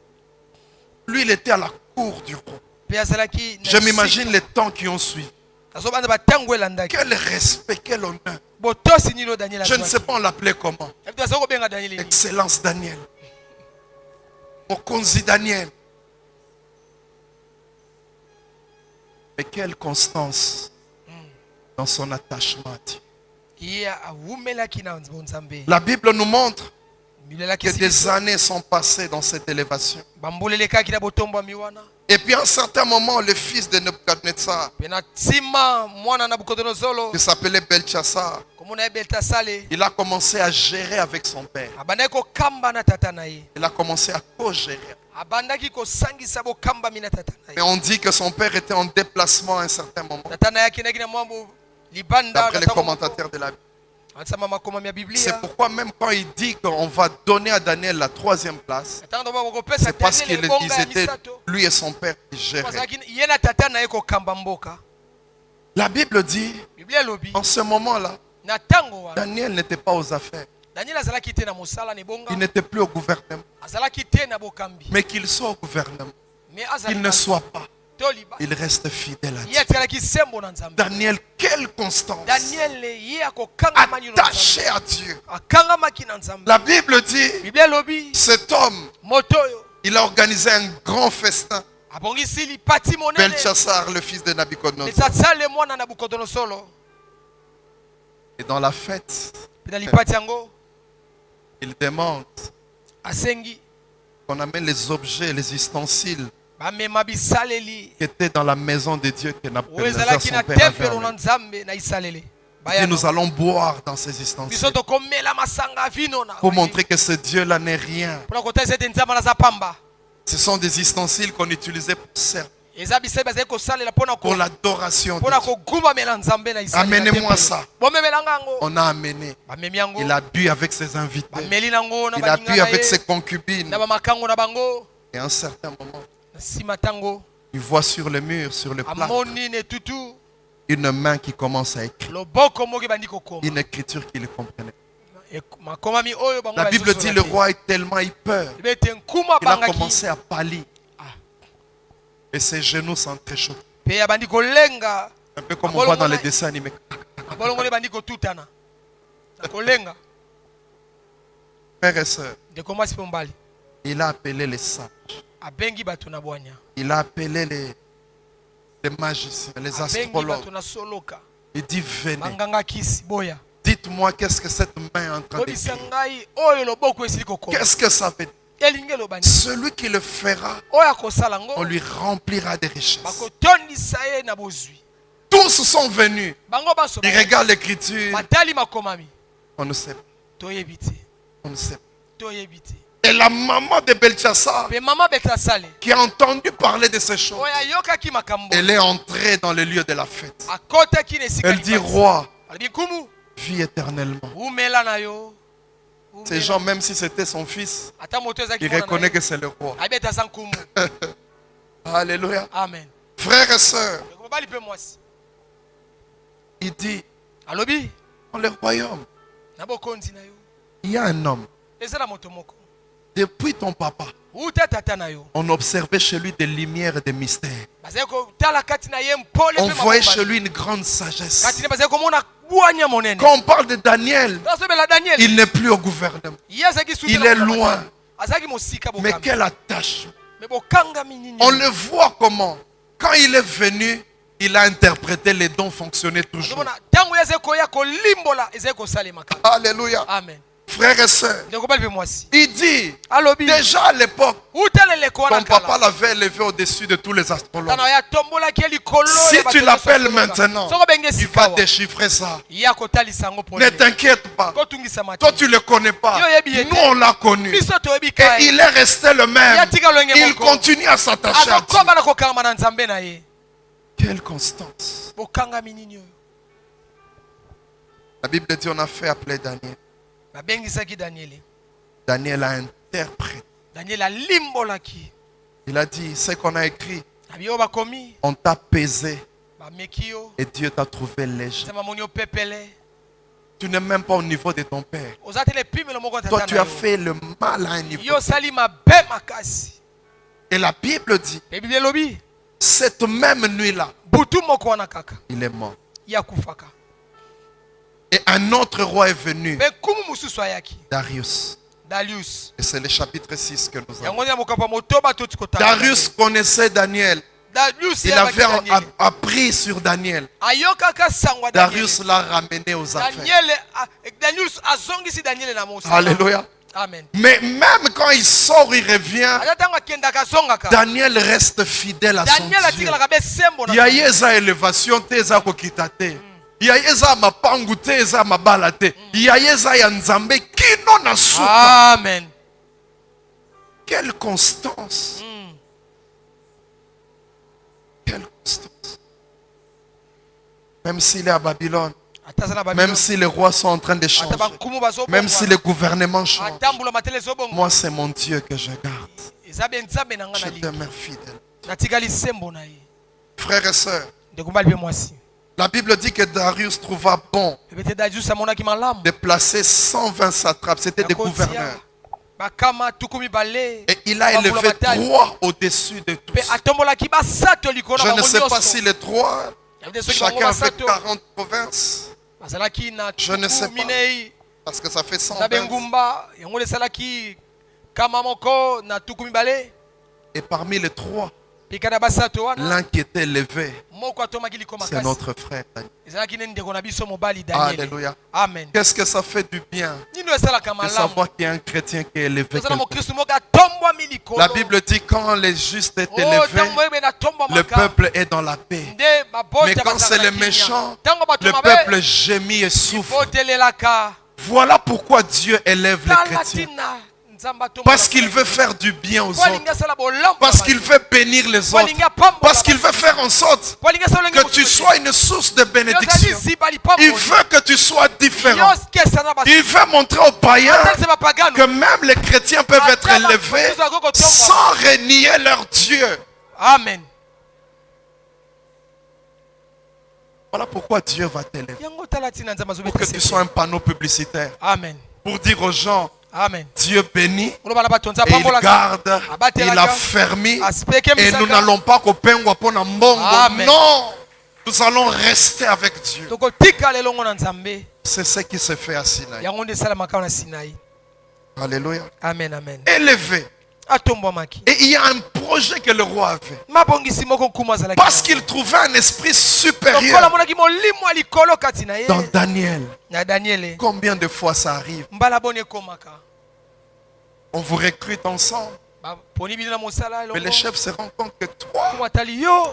Lui, il était à la cour du roi. mpe azalaki na Je esika. m'imagine les temps qui ont suivi. azobanda batango elandaki Quel respect, quel honneur. botosi nini oyo daniele Je ne sais pas on l'appelait comment. azali kobenga daniele nini. Excellence Daniel. Mokonzi Daniel. Mais quelle constance dans son attachement à Dieu. ye awumelaki na nzambe La Bible nous montre milelaki que des années sont passées dans cette élévation. bambulelekaki na botombwami wana Et puis à un certain moment, le fils de Nebuchadnezzar, pe na ntima mwana nabukodonozolo qui s'appelait Belchassar, kombo na ye beltasale il a commencé à gérer avec son père. abandaki kokamba na tata na ye, Il a commencé à co-gérer. abandaki kosangisa bokambami na tata na Mais ye. on dit que son père était en déplacement à un certain moment. Tata na ye akendaki na mwa libanda D'après les commentateurs de la Bible. ansama makomami ya C'est biblia. pourquoi même quand il dit qu'on va donner à Daniel la 3e place, Ntango bakopesa c'est parce Daniel qu'ils ebonga ya étaient, misato, lui et son père, qui géraient. bazalaki ye na tata na ye kokamba mboka. La Bible dit, Biblia elobi en ce moment-là, na ntango wana Daniel n'était pas aux affaires. Daniel azalaki te na mosala na ebonga, Il n'était plus au gouvernement. azalaki te na bokambi, Mais qu'il soit au gouvernement, mais qu'il azalaki ne soit pas, to liba il reste fidèle à ye Dieu. atikalaki sembo na Nzambe. Daniel, quelle constance! Daniel ye akokangama nino na Attaché Nzambe, à Dieu. akangamaki na Nzambe. La Bible dit, Biblia elobi cet homme, moto oyo il a organisé un grand festin. abongisi lipati monene Belchassar, le fils de Nabucodonosor. esatsale mwana nabukodonozolo. Et dans la fête, Pe na lipati yango il demande asengi qu'on amène les objets, les ustensiles bamema bisaleli qui étaient dans la maison de Dieu que oyo Nabucodonosor, ezalaki son na père, avait tempelo na amené. Nzambe na isaleli. Et nous allons boire dans ces biso ustensiles tokomela masanga vino na pour montrer que ce Dieu-là n'est rien. mpona kotalisa ete Nzambe naza pamba. Ce sont des ustensiles qu'on utilisait pour servir, Eza bisaleli bazali kosalela mpona pour l'adoration de mpona Dieu. kogumbamela Nzambe na isaleli na Amenez-moi tempelo. ça. Bomemelanga yango On a amené. bamemi yango Il a bu avec ses invités. bameli nango na Il a baninga bu na avec ye, ses concubines. na bamakango na bango. Et à un certain moment, Na nsima ntango il voit sur le mur, sur le plâtre, amoni na etutu une main qui commence à écrire. loboko moko ebandi kokoma Une écriture qu'il comprenait. makomami oyo bango La Bible dit le bazosola te. roi est tellement eu peur. ebe ete nkuma Il a bangaki commencé à pâlir. Ah. Et ses genoux s'entrechoquaient. mpe abandi kolenga Un peu comme on voit dans les dessins animés. bolongo ebandi kotutana na kolenga. Frères et sœurs, ndeko mwasi mpe mobali il a appelé les sages. abengi bato na bwanya, Il a appelé les magiciens, les abengi astrologues. bato na soloka, Il dit venez. banganga kisi boya, Dites-moi qu'est-ce que cette main est en train de tobisa dire. ngai oyo loboko esili kokoma Qu'est-ce que ça veut dire? elingi elobani Celui qui le fera, oyo akosala on ngo lui remplira des richesses. bakotondisa ye na bozwi. Tous sont venus. Bango baso Ils regardent l'écriture. batali makomami, On ne sait pas. toyebi te On ne sait pas. toyebi te. Et la maman de Belchassar, Mpe mama betasale qui a entendu parler de ces choses, oyo ayokaki makambo elle est entrée dans le lieu de la fête. akotaki na esika Elle dit, libasi. roi, alobi nkumu vis éternellement. umela na yo umela. Ces gens, même si c'était son fils, ata moto ezalaki il mwana na reconnaît ye, que c'est le roi. ayebi ete aza nkumu. Alléluia. Amen. Frères et sœurs, Ndeko mobali mpe mwasi il dit, alobi dans le royaume, na bokonzi na yo il y a un homme. eza na moto moko Depuis ton papa, uta tata na yo on observait chez lui des lumières et des mystères. bazali kotala kati na ye mpole On mpe voyait chez makombani. lui une grande sagesse. kati ne bazali komona bwanya monene. Quand on parle de Daniel, tasobela Daniel il n'est plus au gouvernement. ye azalaki suti Il na est bokangami. loin. azalaki mosika Mais bokami quelle attache. me bokangami nini On le voit comment. Quand il est venu, il a interprété les dons fonctionnaient toujours. ozomona ntango ye azali koya kolimbola ezali kosalema kaka. Alléluia. Amen. Frères et sœurs, ndeko mobali mpe mwasi il dit, alobi déjà à l'époque, utala eleko wana ton papa kala l'avait élevé au-dessus de tous les astrologues. tana ya tombolaki ye likolo Si ya bato tu nyonso l'appelles ya soloka. maintenant, soko benge il esika va awa déchiffrer ça. ye akotalisa yango Ne polele t'inquiète pas. kotungisama te Toi, tu ne le connais pas. Yo yebi ete. Nous, on l'a connu. biso toyebi Et ka ye il est resté le même. yatika lwenge Il moko continue à s'attacher à Dieu. azokoba na kokangama na nzambe na ye Quelle constance. bokangami nini oyo. La Bible dit on a fait appeler Daniel. babengisaki daniele Daniel a interprété. daniele alimbolaki Il a dit, ce qu'on a écrit, na biyo bakomi on t'a pesé bameki yo et Dieu t'a trouvé léger. nzambe amoni opepele Tu n'es même pas au niveau de ton père. oza te lepimelo moko Toi, tata tu na as yo fait le mal à un niveau. yo osali mabe makasi. Et la Bible dit, mpe biblia elobi cette même nuit-là, butu moko wana kaka il est mort. ye akufaka Et un autre roi est venu, mpe nkumu mosusu ayaki Darius. darius Et c'est le chapitre 6 que nous avons. yango nde na mokambo ya motoba toti kotala Darius connaissait Daniel. darius Il yebaki avait Daniel. appris sur Daniel. ayokaka sango ya Darius Daniel. l'a ramené aux affaires. Daniel azongisi daniele na mosala. Alléluia. Amen. Mais même quand il sort, il revient, Ata ntango akendaka azongaka. Daniel reste fidèle à son Daniel Dieu. atikalaka be sembo na Il y a eza élévation te eza kokita te. Il y a eza mapangu te eza mabala te. Il y a eza ya nzambe kino na suka. Amen. Quelle constance. Quelle constance. Même s'il est à Babylone, Ataza na même Babylone. si les rois sont en train de Ata changer, bankumu bazobongwa. même si les gouvernements changent, Atambula matele ezobongwa. moi c'est mon Dieu que je garde. Eza be nzambe na nga Je na li. demeure fidèle. Natikali sembo na ye. Frères et sœurs, Ndeko mbali be mwasi. la Bible dit que Darius trouva bon Bete Darius amonaki malamu. de placer 120 satrapes, c'était des gouverneurs. Bakama tukumi bale. Et il a élevé 3 au-dessus de Pe tous. atombolaki basato likolo Je na ne bango sais pas nyonso. si les 3, chacun avec basato. 40 provinces, Bazalaki na Je ne sais tuku pas. minei. parce que ça fait Na 120. bengumba yango lesalaki kama moko na tukumi bale. Et parmi les 3, Pikana basato wana. l'un qui était élevé, Moko atomaki likoma c'est kasi. notre frère Daniel. Ezalaki ne ndeko na biso mobali Daniel. Alléluia. Amen. Qu'est-ce que ça fait du bien Nino esalaka de malamu. savoir qu'il y a un chrétien qui est élevé. Tozala mo quelque Kristo moko atombwami likolo. part. La Bible dit quand les justes est Oh, élevé, ntango ebe natombwamaka. le peuple est dans la paix. Nde babota Mais quand c'est bazalaka les kimia. méchants, Ntango bato le mabe, peuple gémit et souffre. botelelaka. Voilà pourquoi Dieu élève les Tala chrétiens. tina, nzambe atombola Parce qu'il bango. veut faire du bien aux Po alingi autres. asala bolamu Parce na qu'il bango. veut bénir les Po alingi autres. apambola Parce qu'il bango. veut faire en sorte Po alingi asala olenge que tu mosusu. sois une source de Yo ozali bénédiction. ziba lipambo. Il veut que tu sois différent. Yo kesa na basi. Il veut montrer aux païens Atalise bapagano. que même les chrétiens peuvent être Atala élevés bafuzu akoko tombwa. sans renier leur Dieu. Amen. Voilà pourquoi Dieu va t'élever. Yango tala tina nzambe Pour que tu sois un panneau publicitaire. Amen. Pour dire aux gens, Amen. Dieu bénit Oloba na bato nzambe et il apambolaka. garde, il a Abatelaka. fermé. Asipeke Et nous misaka. n'allons pas kopengwa pona mbongo. Amen. Non, nous allons rester avec Dieu. Tokotika lelongo na nzambe. C'est ce qui se fait à Sinaï. Yango nde esalamaka na Sinai. Alléluia. Amen, amen. Élevé. Atombwamaki. Et il y a un projet que le roi avait. Mabongisi moko nkumu azalaki. Parce qu'il trouvait un esprit lokola supérieur amonaki molimo ya likolo kati na ye. dans Daniel. Na Daniele. Combien de fois ça arrive? Mbala boni ekomaka. On vous recrute ensemble. Baponi bino na mosala Mais les elongo. chefs se rendent compte que toi, Nkumu atali yo.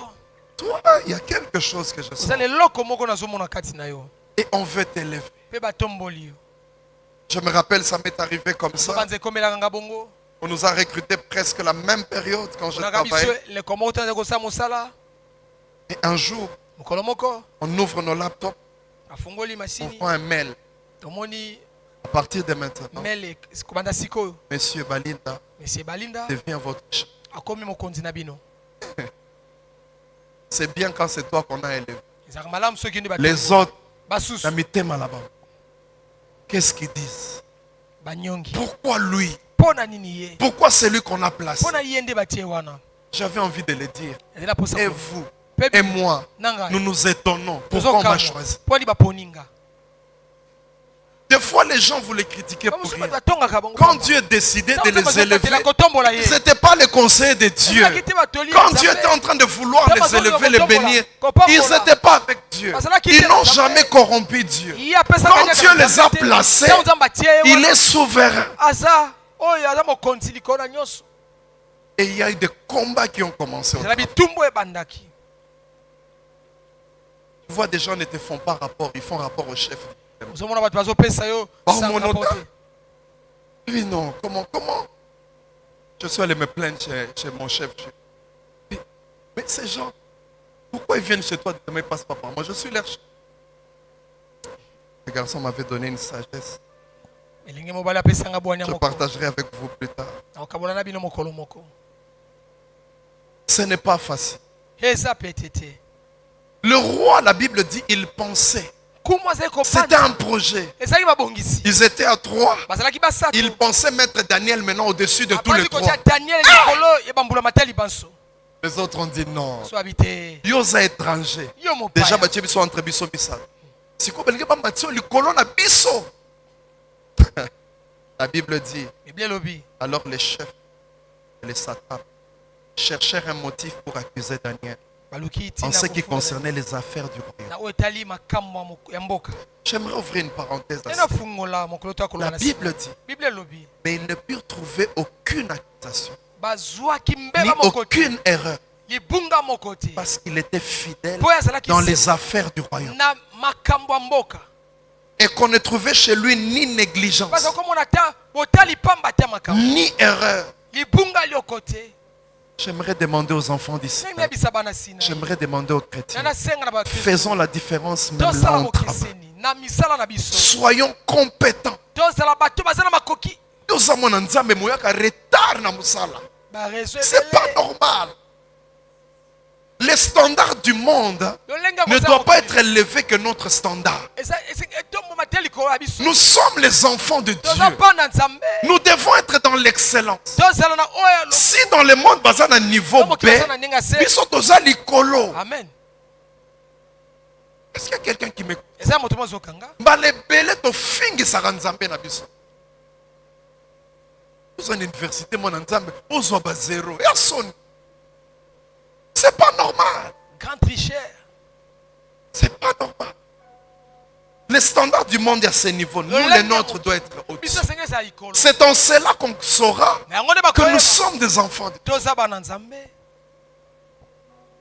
il y a quelque chose que je sens. Ozali eloko moko nazomona kati na yo. Et on veut t'élever. Pe batomboli yo. Je me rappelle, ça m'est arrivé comme ça. Banze komelaka nga bongo. On nous a recrutés presque la même période quand je Onaka biso travaillais. le komo otanze kosala mosala. Et un jour, Mokolo moko. on ouvre nos laptops, Afungoli on masini. voit un mail. Tomoni À partir de maintenant, mail kobanda sikoyo. Monsieur Balinda Monsieur Balinda devient votre chef. akomi mokonzi na bino. C'est bien quand c'est toi qu'on a élevé. Ezalaka malamu soki nde Les autres, basusu la mitema là-bas. Qu'est-ce qu'ils disent? banyongi. Pourquoi lui? Pona nini ye? Pourquoi c'est lui qu'on a placé? Pona ye nde batie wana. J'avais envie de le dire. Ezala posa. Et vous, Pe et moi, nanga. nous nous étonnons. Pourquoi on m'a choisi? Poni baponinga. Des fois, les gens voulaient critiquer pour Bamusu rien. batatonga ka bango. Quand Dieu décidait de les élever, kotombola ye. ils n'étaient pas les conseillers de Dieu. Quand Dieu était en train de vouloir les élever, les bénir, ils n'étaient pas avec Dieu. Ils n'ont jamais corrompu Dieu. Quand Dieu les a placés, il est souverain. Aza oyo aza mokonzi likolo na nyonso. Et il y a eu des combats qui ont commencé. Ezala bitumbu ebandaki. Tu vois, des gens ne te font pas rapport, ils font rapport au chef. Ozomona bato bazopesa yo Oh, sans mon rapporter. autant. Oui, non, comment? Je suis allé me plaindre chez mon chef. Mais ces gens, pourquoi ils viennent chez toi ne me passent pas par moi? Je suis leur chef. Ce garçon m'avait donné une sagesse. Elenge mobali apesanga bwanya Je moko. partagerai avec vous plus tard. Okabona na bino mokolo moko. Ce n'est pas facile. Eza petete. Le roi, la Bible dit, il pensait. Kumu azali C'était kopanda. un projet. Ezali babongisi. Ils étaient à 3. Bazalaki basato. Ils pensaient mettre Daniel maintenant au-dessus de tous les Apasi 3. kotia Daniel likolo ebambula matali banso. Les autres ont dit non. So habité. Yoza étranger. Yo mopaya. Déjà, batie biso entre biso bisa. Si ko belingi ba matio likolo na biso. La Bible dit, Bible lobi. alors les chefs et les satrapes cherchèrent un motif pour accuser Daniel. baluki en itina ce qui kufunda concernait les affaires du royaume. na oyo etali makambo ya mboka. J'aimerais ouvrir une parenthèse là. Ena fungola mokolo to La akoloba na Bible dit, Bible elobi mais ils ne purent trouver aucune accusation, bazwaki ni mbeba moko te aucune erreur, libunga moko te parce qu'il était fidèle po azalaki dans les affaires du royaume. na makambo ya mboka. Et qu'on ne trouvait chez lui ni négligence, Parce que comme on a botali pamba te makambo ni erreur. libunga lioko te. J'aimerais demander aux enfants d'ici, Senga bisaba na sina. j'aimerais demander aux chrétiens, Nana senga na ba faisons la différence même là tosala où on travaille. bokeseni na misala na biso. Soyons compétents. Tosala bato bazana makoki. Nous avons un nzambe moyaka retard na musala. Ba réseau C'est pas normal. Les standards du monde ne doivent pas être élevés que notre standard. Nous sommes les enfants de Dieu. Nous devons être dans l'excellence. Si dans le monde bazan à niveau B, ils sont tous à l'icolo. Amen. Est-ce qu'il y a quelqu'un qui m'écoute? Nous en université, mon nzambe, aux ba zéro. C'est pas normal. Grand tricheur. C'est pas normal. Les standards du monde à ce niveau, nous, les nôtres, doivent être au-dessus. C'est en cela qu'on saura que nous sommes des enfants de Dieu.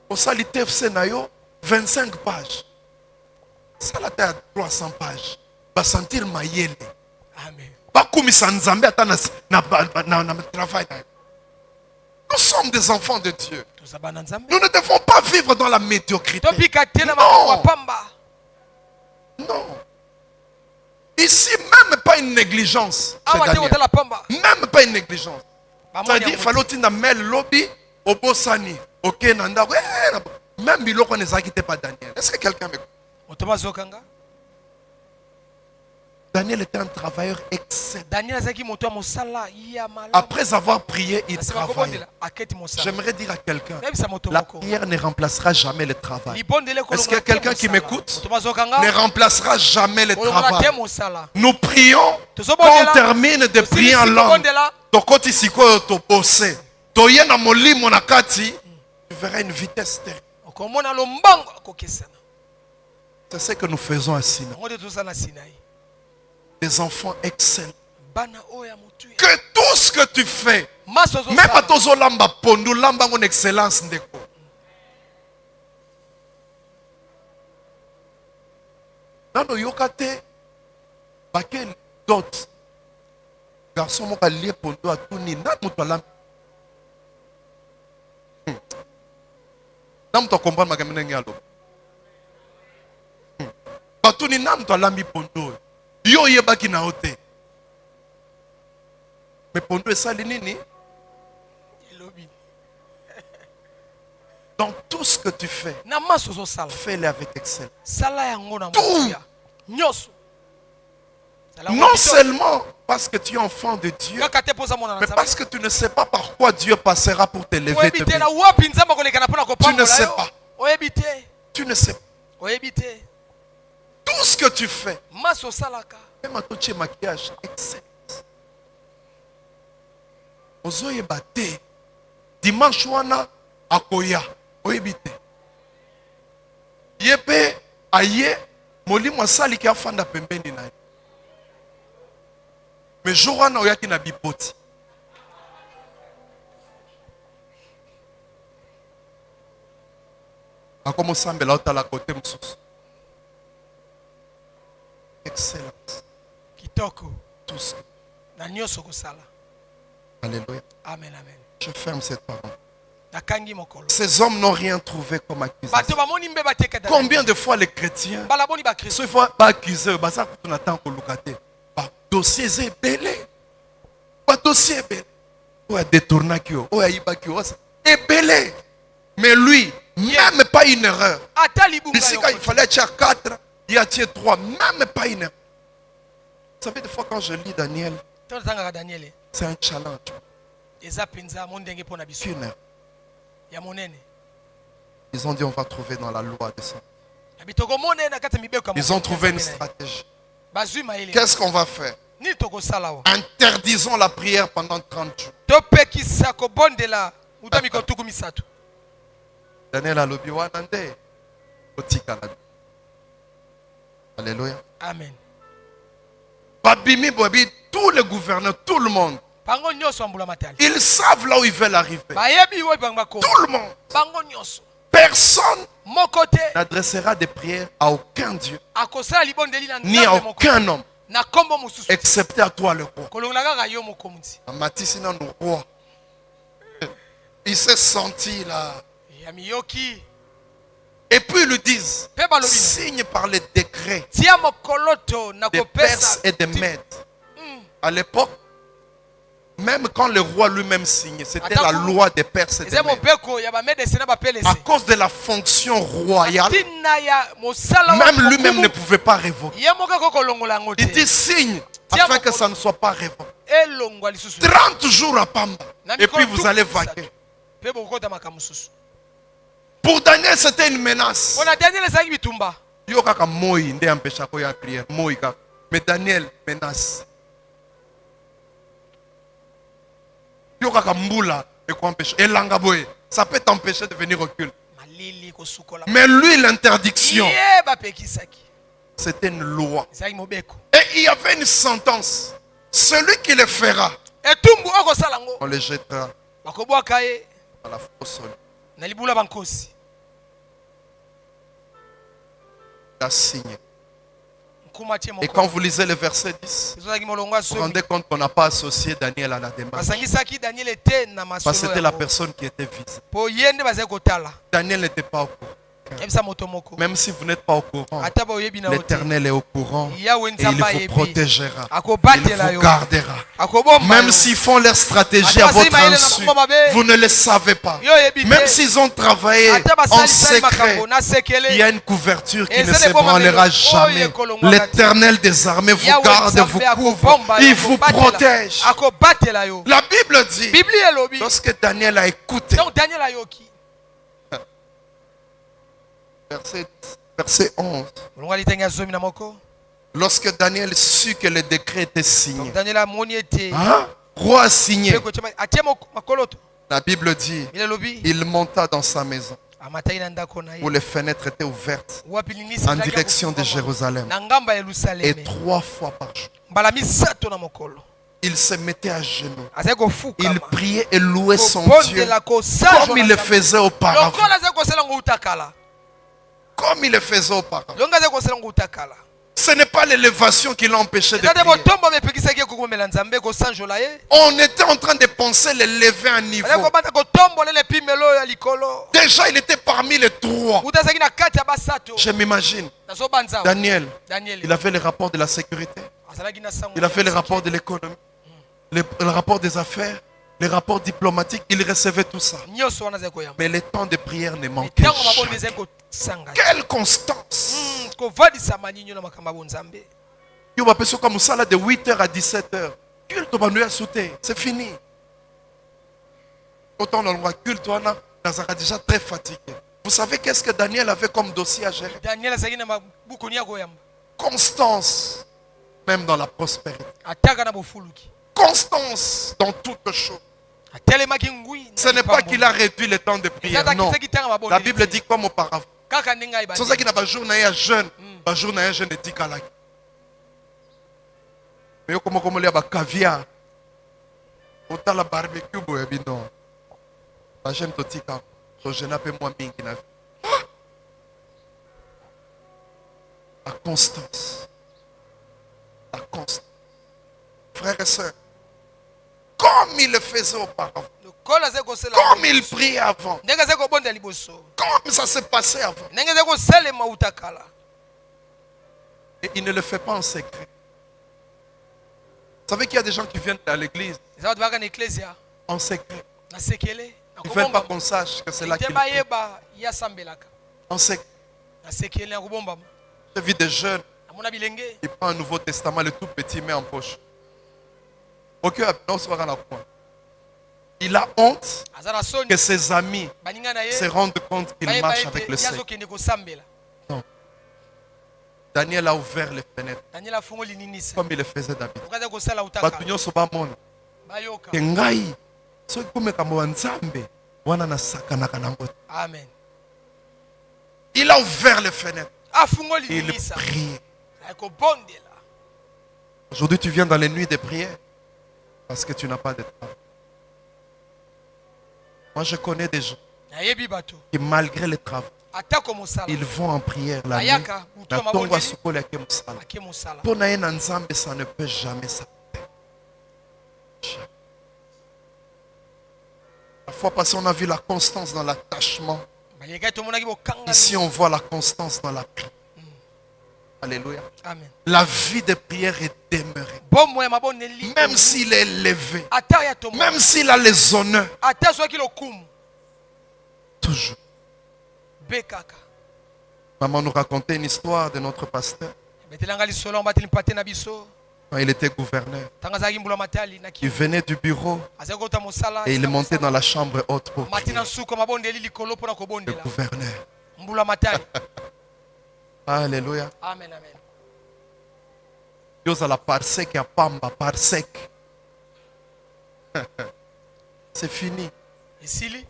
Au Salité FC Nayo, 25 pages. Ça la taille à 300 pages. Va sentir mayele. Amen. Nous sommes des enfants de Dieu. Nous ne devons pas vivre dans la médiocrité. Non. Non. Ici, même pas une négligence. Même pas une négligence. C'est-à-dire, il fallait que mel lobby au Bossani. Ok, Nanda. Même Biloko ne s'inquiète pas Daniel. Est-ce que quelqu'un me... Daniel était un travailleur excellent. Après avoir prié, il travaillait. J'aimerais dire à quelqu'un, la prière ne remplacera jamais le travail. Est-ce qu'il y a quelqu'un qui m'écoute? Ne remplacera jamais le travail. Nous prions, quand on termine de prier en langue, tu verras une vitesse terrible. C'est ce que nous faisons à Sinaï. Des enfants excellents. Que tout ce que tu fais, même à ton lamba pondu, lamba en excellence ndeko. Nano yokate bakel dot. Garçon mo ka lié pondu à tout ni nan muto lam. Nam to comprendre makamene ngalo. Batuni nam to lambi pondu. Yo yebaki na ote. Mais pondu esali nini? Dans tout ce que tu fais, fais-le avec excellence. Tout. Non seulement parce que tu es enfant de Dieu, mais parce que tu ne sais pas par quoi Dieu passera pour te lever. Tu ne sais pas. Tu ne sais pas. Tout ce que tu fais, même à tout ce maquillage, excellence. Ozoye bate. Dimanche wana akoya. Oyebite. Yepe aye molimo asali ki afanda pembeni na ye. Mais jour wana oyaki na bipoti. Akomo sambela otala kote mususu. Excellence. Kitoko. Tous. Na nyoso kosala. Alléluia. Amen, amen. Je ferme cette parole. Nakangi mokolo. Ces hommes n'ont rien trouvé comme accusation. Combien de fois les chrétiens se font accuser, dossier est belé. Dossier est belé. On a détourné, on a est belé. Mais lui, même pas une erreur. Ici, quand il fallait être 4, il y a 3, même pas une erreur. Vous savez, des fois, quand je lis Daniel, c'est un challenge. Une erreur. Ils ont dit on va trouver dans la loi de ça. Ils ont trouvé une stratégie. Qu'est-ce qu'on va faire? Interdisons la prière pendant 30 jours. Daniel a lobby wanande. Alléluia. Amen. Babimi Bobi, tous les gouverneurs, tout le monde. Bango nyonso ambula matali. Ils savent là où ils veulent arriver. Bayebi wo banga ko. Tout le monde. Bango nyonso. Personne Mon côté. n'adressera des prières à aucun Dieu, Akosala libondeli na ni à aucun homme, na kombo mususu. excepté à toi le roi. Kolonga kaka yo mokomuti. Matisse non le roi. Il s'est senti là. Ya miyoki. Et puis ils lui disent, Pe balobi. signe par les décrets Tia mokoloto na des kopesa. Perses et des Mèdes. À l'époque, même quand le roi lui-même signait, c'était la loi des Perses et des Mèdes. À cause de la fonction royale, même lui-même ne pouvait pas révoquer. Il dit signe afin que ça ne soit pas révoqué. 30 jours à Pamba. Et puis vous allez vaquer. Pour Daniel, c'était une menace. Yo kaka moi nde empêcha ko ya prière. Moi kaka. Mais Daniel menace. Yo kaka mbula et ko empêche. Et langaboy, ça peut t'empêcher de venir au culte. Mais lui l'interdiction, c'était une loi. Et il y avait une sentence. Celui qui le fera, on le jettera à la fosse. Il a signé. Et quand vous lisez le verset 10, vous vous rendez compte qu'on n'a pas associé Daniel à la démarche. Parce que c'était la personne qui était visée. Daniel n'était pas au courant. Même si vous n'êtes pas au courant, l'Éternel est au courant et il vous protégera, il vous gardera. Même s'ils font leur stratégie à votre insu, vous ne le savez pas. Même s'ils ont travaillé en secret, il y a une couverture qui ne s'ébranlera jamais. L'Éternel des armées vous garde, vous couvre, il vous protège. La Bible dit, lorsque Daniel a écouté, verset 11. Lorsque Daniel sut que le décret était signé, roi a signé. La Bible dit, il monta dans sa maison où les fenêtres étaient ouvertes en direction de Jérusalem. Et 3 fois par jour, il se mettait à genoux. Il priait et louait son Dieu comme il le faisait auparavant. Comme il le faisait auparavant. Ce n'est pas l'élévation qui l'a empêché de prier. On était en train de penser le lever à niveau. Déjà, il était parmi les 3. Je m'imagine. Daniel, il avait le rapport de la sécurité. Il a fait le rapport de l'économie. Le rapport des affaires. Les rapports diplomatiques, il recevait tout ça. Mais le temps de prière ne manquait jamais. Quelle constance! De 8h à 17h. C'est fini. Autant dans le culte, on a déjà très fatigué. Vous savez qu'est-ce que Daniel avait comme dossier à gérer? Constance, même dans la prospérité. Constance dans toutes choses. Ce n'est pas qu'il a réduit le temps de prière. Non. La Bible dit comme auparavant. C'est ça qu'il n'a pas jour n'a jeune. Pas jour n'a jeune de Tikalaki. Mais comment il y a caviar. Autant la barbecue boyebi non. La jeune totika. So je n'appelle moi mingi na. La constance. La constance. Frères et sœurs. Comme il le faisait auparavant. Comme il priait avant. Comme ça s'est passé avant. Et il ne le fait pas en secret. Vous savez qu'il y a des gens qui viennent à l'église en secret. Ils ne veulent pas qu'on sache que c'est là qu'ils prient. En secret. J'ai vu des jeunes qui prennent un Nouveau Testament, le tout petit, met en poche. Il a honte que ses amis se rendent compte qu'il marche avec le Seigneur. Non. Daniel a ouvert les fenêtres comme il le faisait d'habitude. Amen. Il a ouvert les fenêtres. afungoli Il misa priait. akobondela. Aujourd'hui, tu viens dans les nuits de prière parce que tu n'as pas de travail. Moi, je connais des gens nayebi bato qui, malgré le travail, atako mosala ils vont en prière la nuit. ayaka butu Na ya tongo mabondeli asukoli ake mosala. ake mosala Pour naye na nzambe, ça ne peut jamais s'arrêter. Jamais. La fois passée, on a vu la constance dans l'attachement. baliekai tomonaki bokanga. Ici, on voit la constance dans la prière. Alléluia. Amen. La vie de prière est demeurée. Bombo ya mabondeli Même s'il est élevé, ata ya tomo même s'il a les honneurs, ata soki lokumu toujours. bekaka Maman nous racontait une histoire de notre pasteur betelanga lisolo bateli mpate na biso quand il était gouverneur. tanga zaki mbula matali na Il ki venait du bureau azaki kota mosala et il montait dans la chambre haute pour prier. matina suko mabondeli likolo pona Le kobondela gouverneur. mbula matali. Alléluia. Amen, amen. Dieu a la parsec et à pamba, parsec. C'est fini. Isili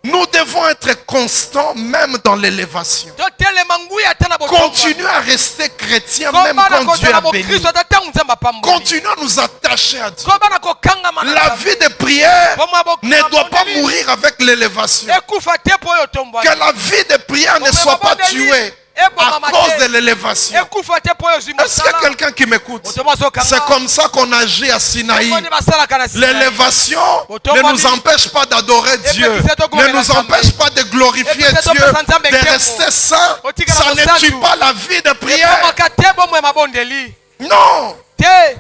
Nous devons être constants même dans l'élévation. totelema ngui ata na botongo. Continuez à rester chrétien même Kobana quand Dieu kozala a béni. mokristo ata ntango nzambe apamboli. Continuez à nous attacher à Dieu. Kobana kokangama na La Nzambe. vie de prière Bomwa ya bokanga ne doit pas mabondeli. mourir avec l'élévation. Ekufa te po oyo tombwani. Que la vie de prière ne soit pas tuée à cause de l'élévation. Ekufa te po oyo zwi Est-ce qu'il y a mosala. quelqu'un qui m'écoute? Otomwa azokanga. C'est comme ça qu'on agit à Sinaï. Eboni basalaka na Sinaï. L'élévation ne nous empêche pas d'adorer Dieu, ne nous empêche pas de glorifier Dieu, de rester saint. Ça ne tue pas la vie de prière. Ekomaka te bomwe ya mabondeli. Non, Te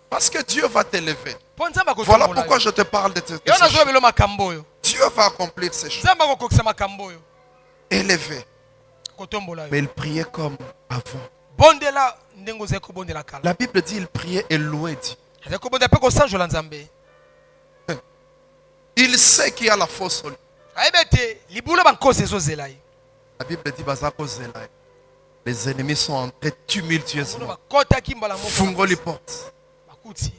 parce que Dieu va t'élever. po nzambe Voilà akotombola pourquoi yo. je te parle de Yo ces choses. nazolobela makambo oyo. Dieu va accomplir ces choses. Nzambe akokokisa makambo oyo. Élevé. Kotombola yo. Mais il priait comme avant. Bondela ndenge ozali kobondela kala. La Bible dit il priait et louait Dieu. Azali kobondela mpe kosanjola Nzambe. Il sait qu'il y a la fausse olive. Ayebi ete libula bankosi ezozela ye. La Bible dit Bazako Zela. Les ennemis sont entrés Kuna tumultueusement. bakotaki mbala moko. Fungo les portes. Bakuti.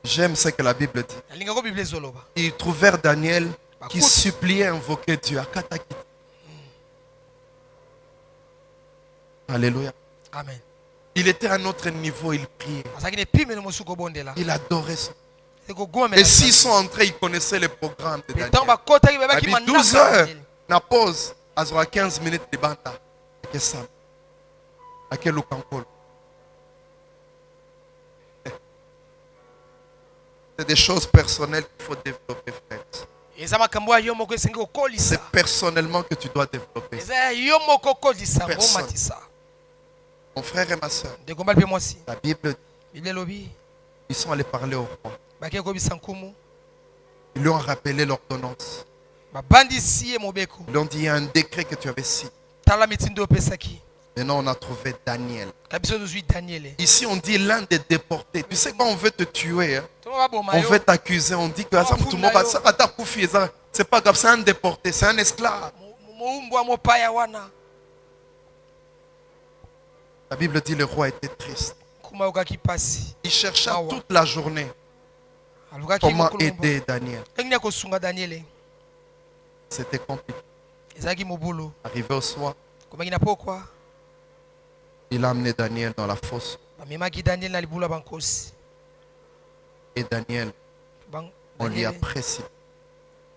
J'aime ce que la Bible dit. Nalingako Biblia ezoloba. Ils trouvèrent Daniel qui Bakuti. suppliait invoquer Dieu. Akatakita. Alléluia. Amen. Il était à un autre niveau, il priait. Azalaki na epimeli mosusu kobondela. Il adorait son. Ekogomela. Et s'ils sont entrés, ils connaissaient le programme de Ntango Daniel. bakotaki Il babaki dit manaka 12 ya heures, Daniel. na pause, azora 15 minutes de banta. Qu'est-ce que ça? À quel Lukankolo? C'est des choses personnelles qu'il faut développer, frère. Eza makambo ya yo moko esengi kokolisa. C'est personnellement que tu dois développer. Eza ya yo moko okolisa Personne. omatisa. Mon frère et ma soeur, Ndeko mbali mpe mwasi. la Bible, Biblia elobi ils sont allés parler au roi. bakei kobisa nkumu. Ils lui ont rappelé l'ordonnance. Babandisi ye mobeko. Ils lui ont dit, il y a un décret que tu avais signé. Tala mitindo opesaki. Maintenant, on a trouvé Daniel. Kabiso tozwi Daniel. Ici, on dit l'un des déportés. Tu sais, quand on veut te tuer, hein, Tongo baboma on yo. veut t'accuser. On dit que c'est pas grave, c'est un déporté, c'est un esclave. Moumbwa mopaya wana. La Bible dit le roi était triste. Kuma yokaki pasi. Il chercha Awa. toute la journée Alukaki comment mokolo moko. aider Daniel. Engine kosunga Daniel. C'était compliqué. Ezalaki mobulu. Arrivé au soir, Komaki na pokwa. il a amené Daniel dans la fosse. Bamemaki Daniel na libula bankosi. Et Daniel, on lui a Daniel précipité.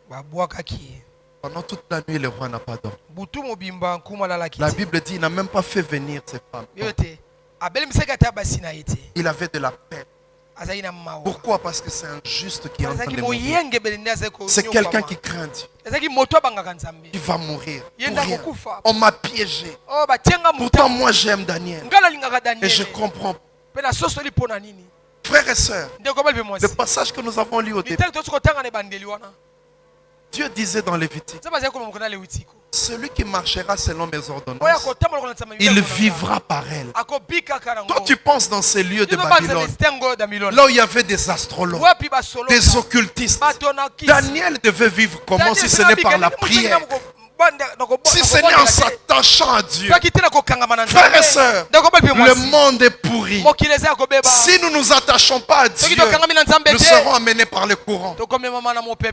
babwakaki ye. Pendant toute la nuit, le roi n'a pas dormi. Butu mobimba nkuma alalaki La te. Bible dit il n'a même pas fait venir ses femmes. Yo te abelemisaki ata basi na ye te. Il avait de la peine. Azalaki na mawa. Pourquoi? Parce que c'est un juste qui est en train Azalaki de mourir. moyengebele nde azali C'est quelqu'un konyokwama. qui craint Dieu. Ezalaki moto abangaka Nzambe. Il va mourir. Pour Yenda rien. kokufa. On m'a piégé. Oh batienga Pourtant, muta. moi, j'aime Daniel. Ngala lingaka Et Daniel. je comprends. Pe na sosoli pona nini? Frères et sœurs, Ndeko bali pe le mwasi. passage que nous avons lu au début, Litaki tosi kotanga na ebandeli wana. Dieu disait dans Lévitique, Nzambe azali koma mokona lewitiko. celui qui marchera selon mes Oya ordonnances, kotambola kona Nzambe. il vivra par elle. Akobika karango. Quand tu penses dans ces lieux de Yo banza Babylone, listengo da milona. là où il y avait des astrologues, Wapi basolo. des occultistes, Batona kisi. Daniel devait vivre comment si ce n'est par la prière? Si ce n'est en s'attachant à Dieu. Frères et sœurs, le monde est pourri. Si nous ne nous attachons pas à Dieu, nous serons amenés par le courant.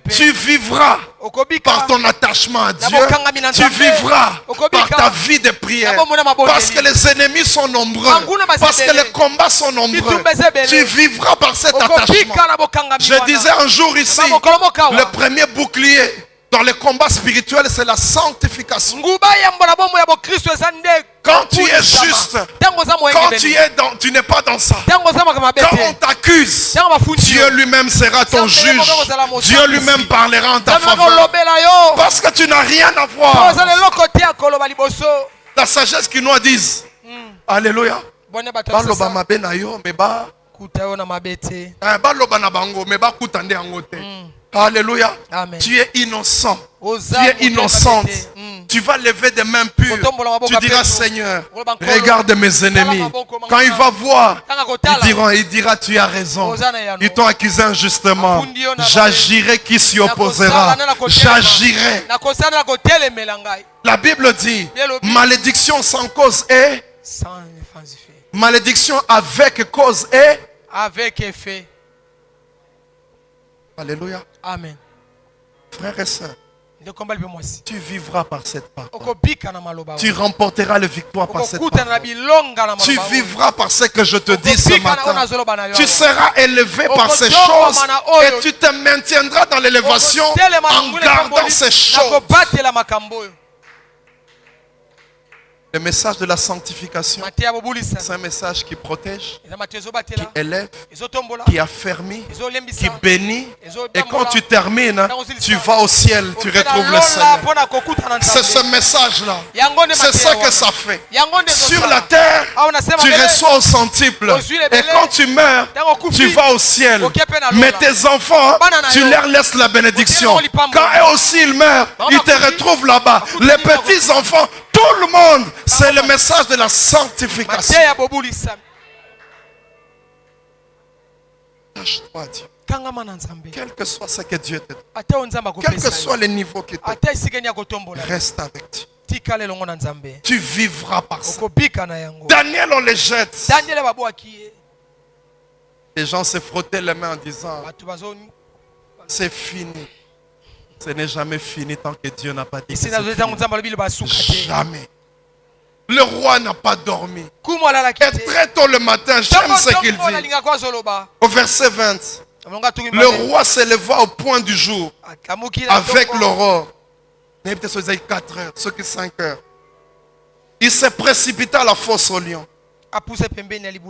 Tu vivras par ton attachement à Dieu. Tu vivras par ta vie de prière. Parce que les ennemis sont nombreux. Parce que les combats sont nombreux. Tu vivras par cet attachement. Je disais un jour ici, le premier bouclier dans les combats spirituels, c'est la sanctification. Quand tu es juste, quand tu n'es pas dans ça, quand on t'accuse, Dieu lui-même sera ton juge. Dieu lui-même parlera en ta faveur. Parce que tu n'as rien à voir. La sagesse qui nous dit, Alléluia. Alléluia. Amen. Tu es innocent. Tu es innocente. Tu vas lever des mains pures. Tu diras, Seigneur, regarde mes ennemis. Quand il va voir, il dira, tu as raison. Ils t'ont accusé injustement. J'agirai qui s'y opposera. J'agirai. La Bible dit, malédiction sans cause est. Malédiction avec cause est. Avec effet. Alléluia. Amen. Frères et sœurs, tu vivras par cette parole. Tu remporteras la victoire par cette parole. Tu vivras par ce que je te dis ce matin. Tu seras élevé par ces choses et tu te maintiendras dans l'élévation en gardant ces choses. Le message de la sanctification, c'est un message qui protège, qui élève, qui affermit, qui bénit. Et quand tu termines, tu vas au ciel, tu retrouves le Seigneur. C'est ce message-là. C'est ça que ça fait. Sur la terre, tu reçois au centuple. Et quand tu meurs, tu vas au ciel. Mais tes enfants, tu leur laisses la bénédiction. Quand eux aussi ils meurent, ils te retrouvent là-bas. Les petits-enfants, tout le monde, c'est le message de la sanctification. Attache-toi à Dieu. Quel que soit ce que Dieu te donne, quel que soit le niveau que tu as, reste avec Dieu. Tu vivras par ça. Daniel, on le jette. Les gens se frottaient les mains en disant, c'est fini. Ce n'est jamais fini tant que Dieu n'a pas dit. Jamais. Le roi n'a pas dormi. Et très tôt le matin, j'aime ce qu'il dit. Au verset 20. Le roi se leva au point du jour avec l'aurore. 4 heures, ce qui 5 heures. Il se précipita à la fosse au lion.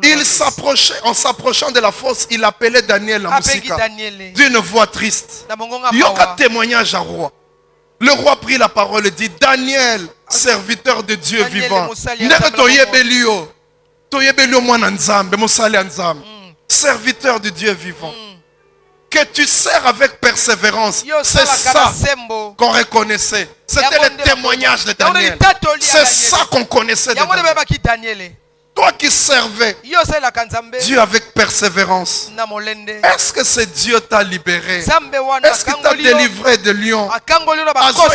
Il s'approchait, en s'approchant de la fosse, il appelait Daniel la musique d'une voix triste. Il y a un témoignage à roi. Le roi prit la parole et dit, Daniel, serviteur de Dieu vivant, serviteur de Dieu vivant, que tu sers avec persévérance, c'est ça qu'on reconnaissait. C'était le témoignage de Daniel. C'est ça qu'on connaissait de Daniel. Toi qui servais Dieu avec persévérance, est-ce que ce Dieu t'a libéré? Est-ce qu'il t'a délivré de lion?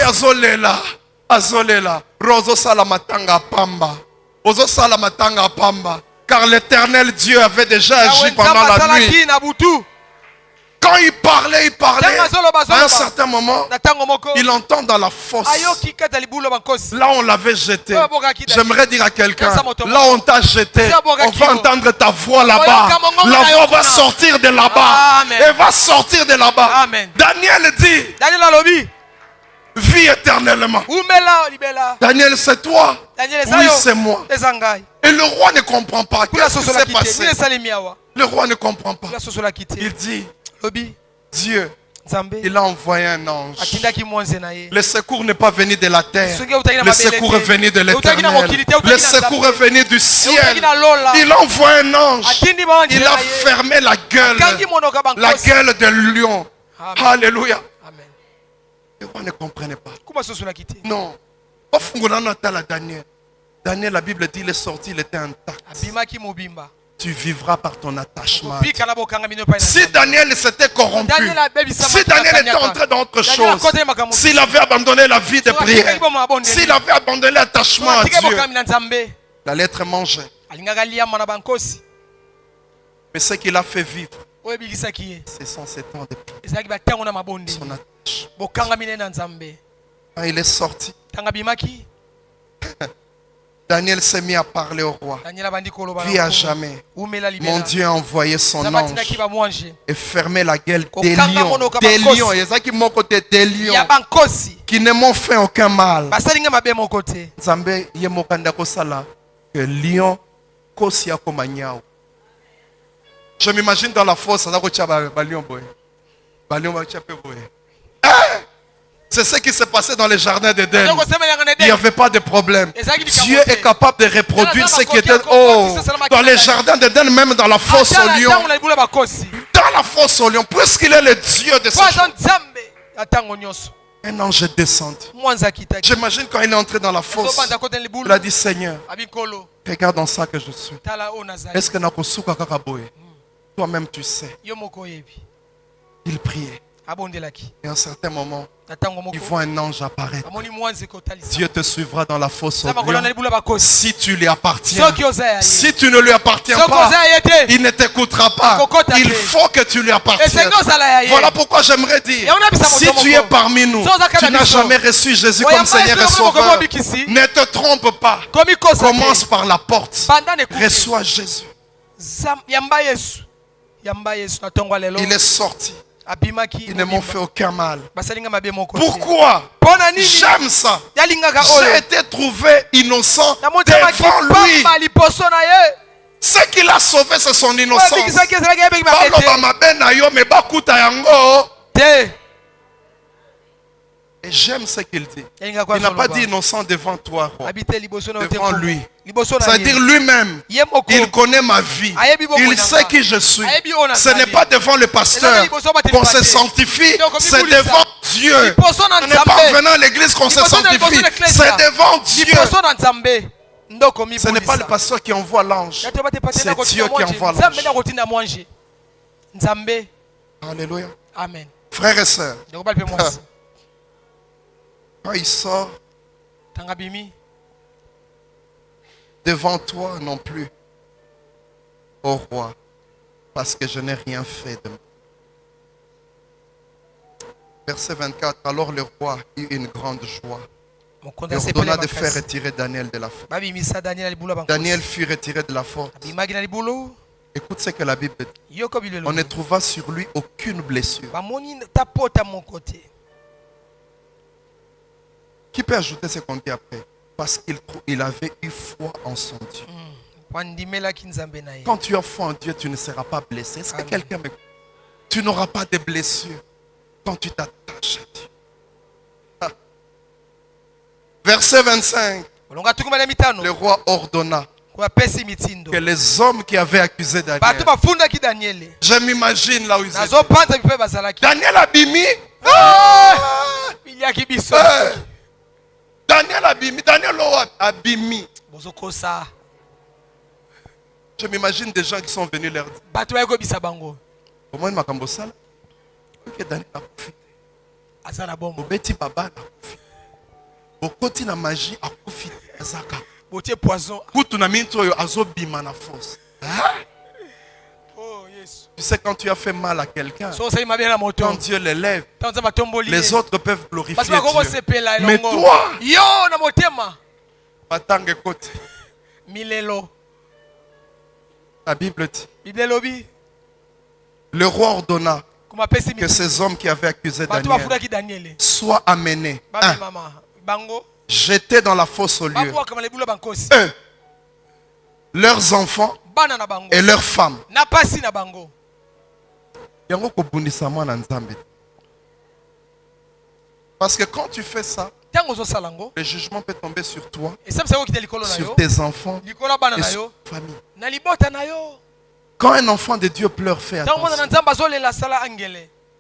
Azolela, azolela, rozo salamatanga pamba, ozo salamatanga pamba, car l'Éternel Dieu avait déjà agi pendant la nuit. Quand il parlait, à un certain moment, il entend dans la fosse. Là on l'avait jeté. J'aimerais dire à quelqu'un, là on t'a jeté, on va entendre ta voix là-bas. La voix va sortir de là-bas. Elle va sortir de là-bas. Daniel dit, vis éternellement. Daniel, c'est toi. Oui, c'est moi. Et le roi ne comprend pas. Qu'est-ce qui s'est passé? Le roi ne comprend pas. Il dit, Dieu, il a envoyé un ange. Le secours n'est pas venu de la terre. Le secours est venu de l'Éternel. Le secours est venu du ciel. Il a envoyé un ange. Il a fermé la gueule de lion. Alléluia. Le roi ne comprenait pas. Non. Daniel. Daniel, la Bible dit, il est sorti, il était intact. tu vivras par ton attachement. Pika na bokanga mino pa na Si Nzambe. Daniel s'était corrompu, Daniel a bebi sama si Daniel était entré dans autre chose, s'il avait abandonné la vie de prière, s'il avait abandonné l'attachement à Dieu, il allait être mangé. alingaka liama na bankosi Mais ce qu'il a fait vivre, oyo ebikisaki ye ce sont ces temps de prière, ezalaki batango na mabonde son attachement. bokangamine na Nzambe. Quand il est sorti, Tanga bimaki Daniel s'est mis à parler au roi. Daniel abandi koloba Vie à jamais. umela Mon libela Dieu a envoyé son Nzambe ange atindaki bamwanje et fermé la gueule des Kokanga lions. monoka Des bakosi. lions. Il y a mon côté des lions ya bankosi qui ne m'ont fait aucun mal. basalinga mabe moko te Nzambe ye mokanda kosala que lion kosi ya komanyao. Je m'imagine dans la fosse, ça va lion boy. Lion va chaper boy. C'est ce qui s'est passé dans les jardins d'Éden. Il n'y avait pas de problème. Dieu est capable de reproduire ce qui était dans les jardins d'Éden, même dans la fosse au lion. Dans la fosse au lion, puisqu'il est le Dieu de ce monde. Un ange est descendu. J'imagine quand il est entré dans la fosse, il a dit Seigneur, regarde dans ça que je suis. Est-ce que Nakosuka Kakaboye? Toi-même tu sais. Il priait. Et à un certain moment, il voit un ange apparaître. Dieu te suivra dans la fosse au lion. Si tu lui appartiens, si tu ne lui appartiens pas, il ne t'écoutera pas. Il faut que tu lui appartiennes. Voilà pourquoi j'aimerais dire, si tu es parmi nous, tu n'as jamais reçu Jésus comme Seigneur et Sauveur, ne te trompe pas. Commence par la porte. Reçois Jésus. Il est sorti. Ils ne m'ont fait aucun mal. Pourquoi? J'aime ça. J'ai été trouvé innocent devant lui. Ce qui l'a sauvé, c'est son innocence. Et j'aime ce qu'il dit. Il n'a pas dit innocent devant toi, roi. Devant lui. C'est-à-dire lui-même. Il connaît ma vie. Il sait qui je suis. Ce n'est pas devant le pasteur qu'on se sanctifie. C'est devant Dieu. Ce n'est pas en venant à l'église qu'on se sanctifie. C'est devant Dieu. Ce n'est pas le pasteur qui envoie l'ange. C'est Dieu qui envoie l'ange. Alléluia. Amen. Frères et sœurs, quand il sort, devant toi non plus, ô roi, parce que je n'ai rien fait de moi. Verset 24, alors le roi eut une grande joie. Il ordonna de faire retirer Daniel de la force. Daniel fut retiré de la force. Écoute ce que la Bible dit. On ne trouva sur lui aucune blessure. Qui peut ajouter ce qu'on dit après? Parce qu'il avait eu foi en son Dieu. Quand tu as foi en Dieu, tu ne seras pas blessé. Est-ce que quelqu'un me... Tu n'auras pas de blessure quand tu t'attaches à Dieu. Ah. Verset 25. Le roi ordonna que les hommes qui avaient accusé Daniel, je m'imagine là où ils étaient. Daniel Abimi. Daniel Abimi. Daniel Abimi. Je m'imagine des gens qui sont venus leur dire. Comment il m'a cambosal? Ok, Daniel a profité. Obeti Baba a profité. Bokoti na magie a profité. Azaka. Poison. Kutu na minto yo azobima na force. Tu sais, quand tu as fait mal à quelqu'un, quand Dieu l'élève, les autres peuvent glorifier Dieu. Mais toi, la Bible dit, le roi ordonna que ces hommes qui avaient accusé Daniel soient amenés, jetés dans la fosse au lieu. Eux, leurs enfants et leurs femmes. Parce que quand tu fais ça, le jugement peut tomber sur toi, sur tes enfants et sur ta famille. Quand un enfant de Dieu pleure, fais attention.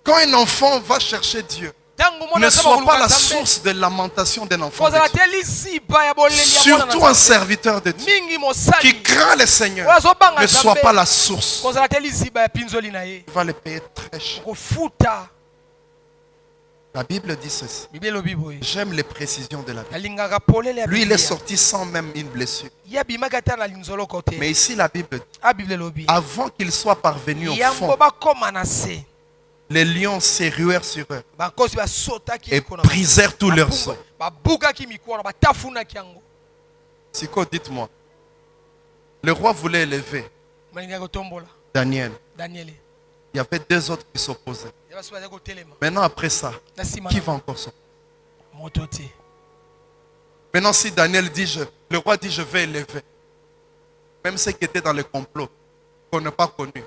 Quand un enfant va chercher Dieu, Ne sois pas la source de lamentation d'un enfant de Dieu. Surtout un serviteur de Dieu qui craint le Seigneur. Ne sois pas la source. Tu vas le payer très cher. La Bible dit ceci. J'aime les précisions de la Bible. Lui, il est sorti sans même une blessure. Mais ici, la Bible dit, avant qu'il soit parvenu au fond, les lions se ruèrent sur eux et brisèrent tous leurs os. Siko, dites-moi, le roi voulait élever Daniel. Il y avait deux autres qui s'opposaient. Maintenant, après ça, qui va encore s'opposer? Maintenant, si Daniel dit, le roi dit, je vais élever, même ceux qui étaient dans le complot, qu'on n'a pas connu,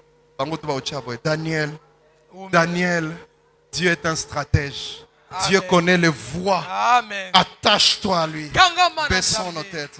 Daniel, Dieu est un stratège. Amen. Dieu connaît les voies. Attache-toi à lui. Baissons nos têtes.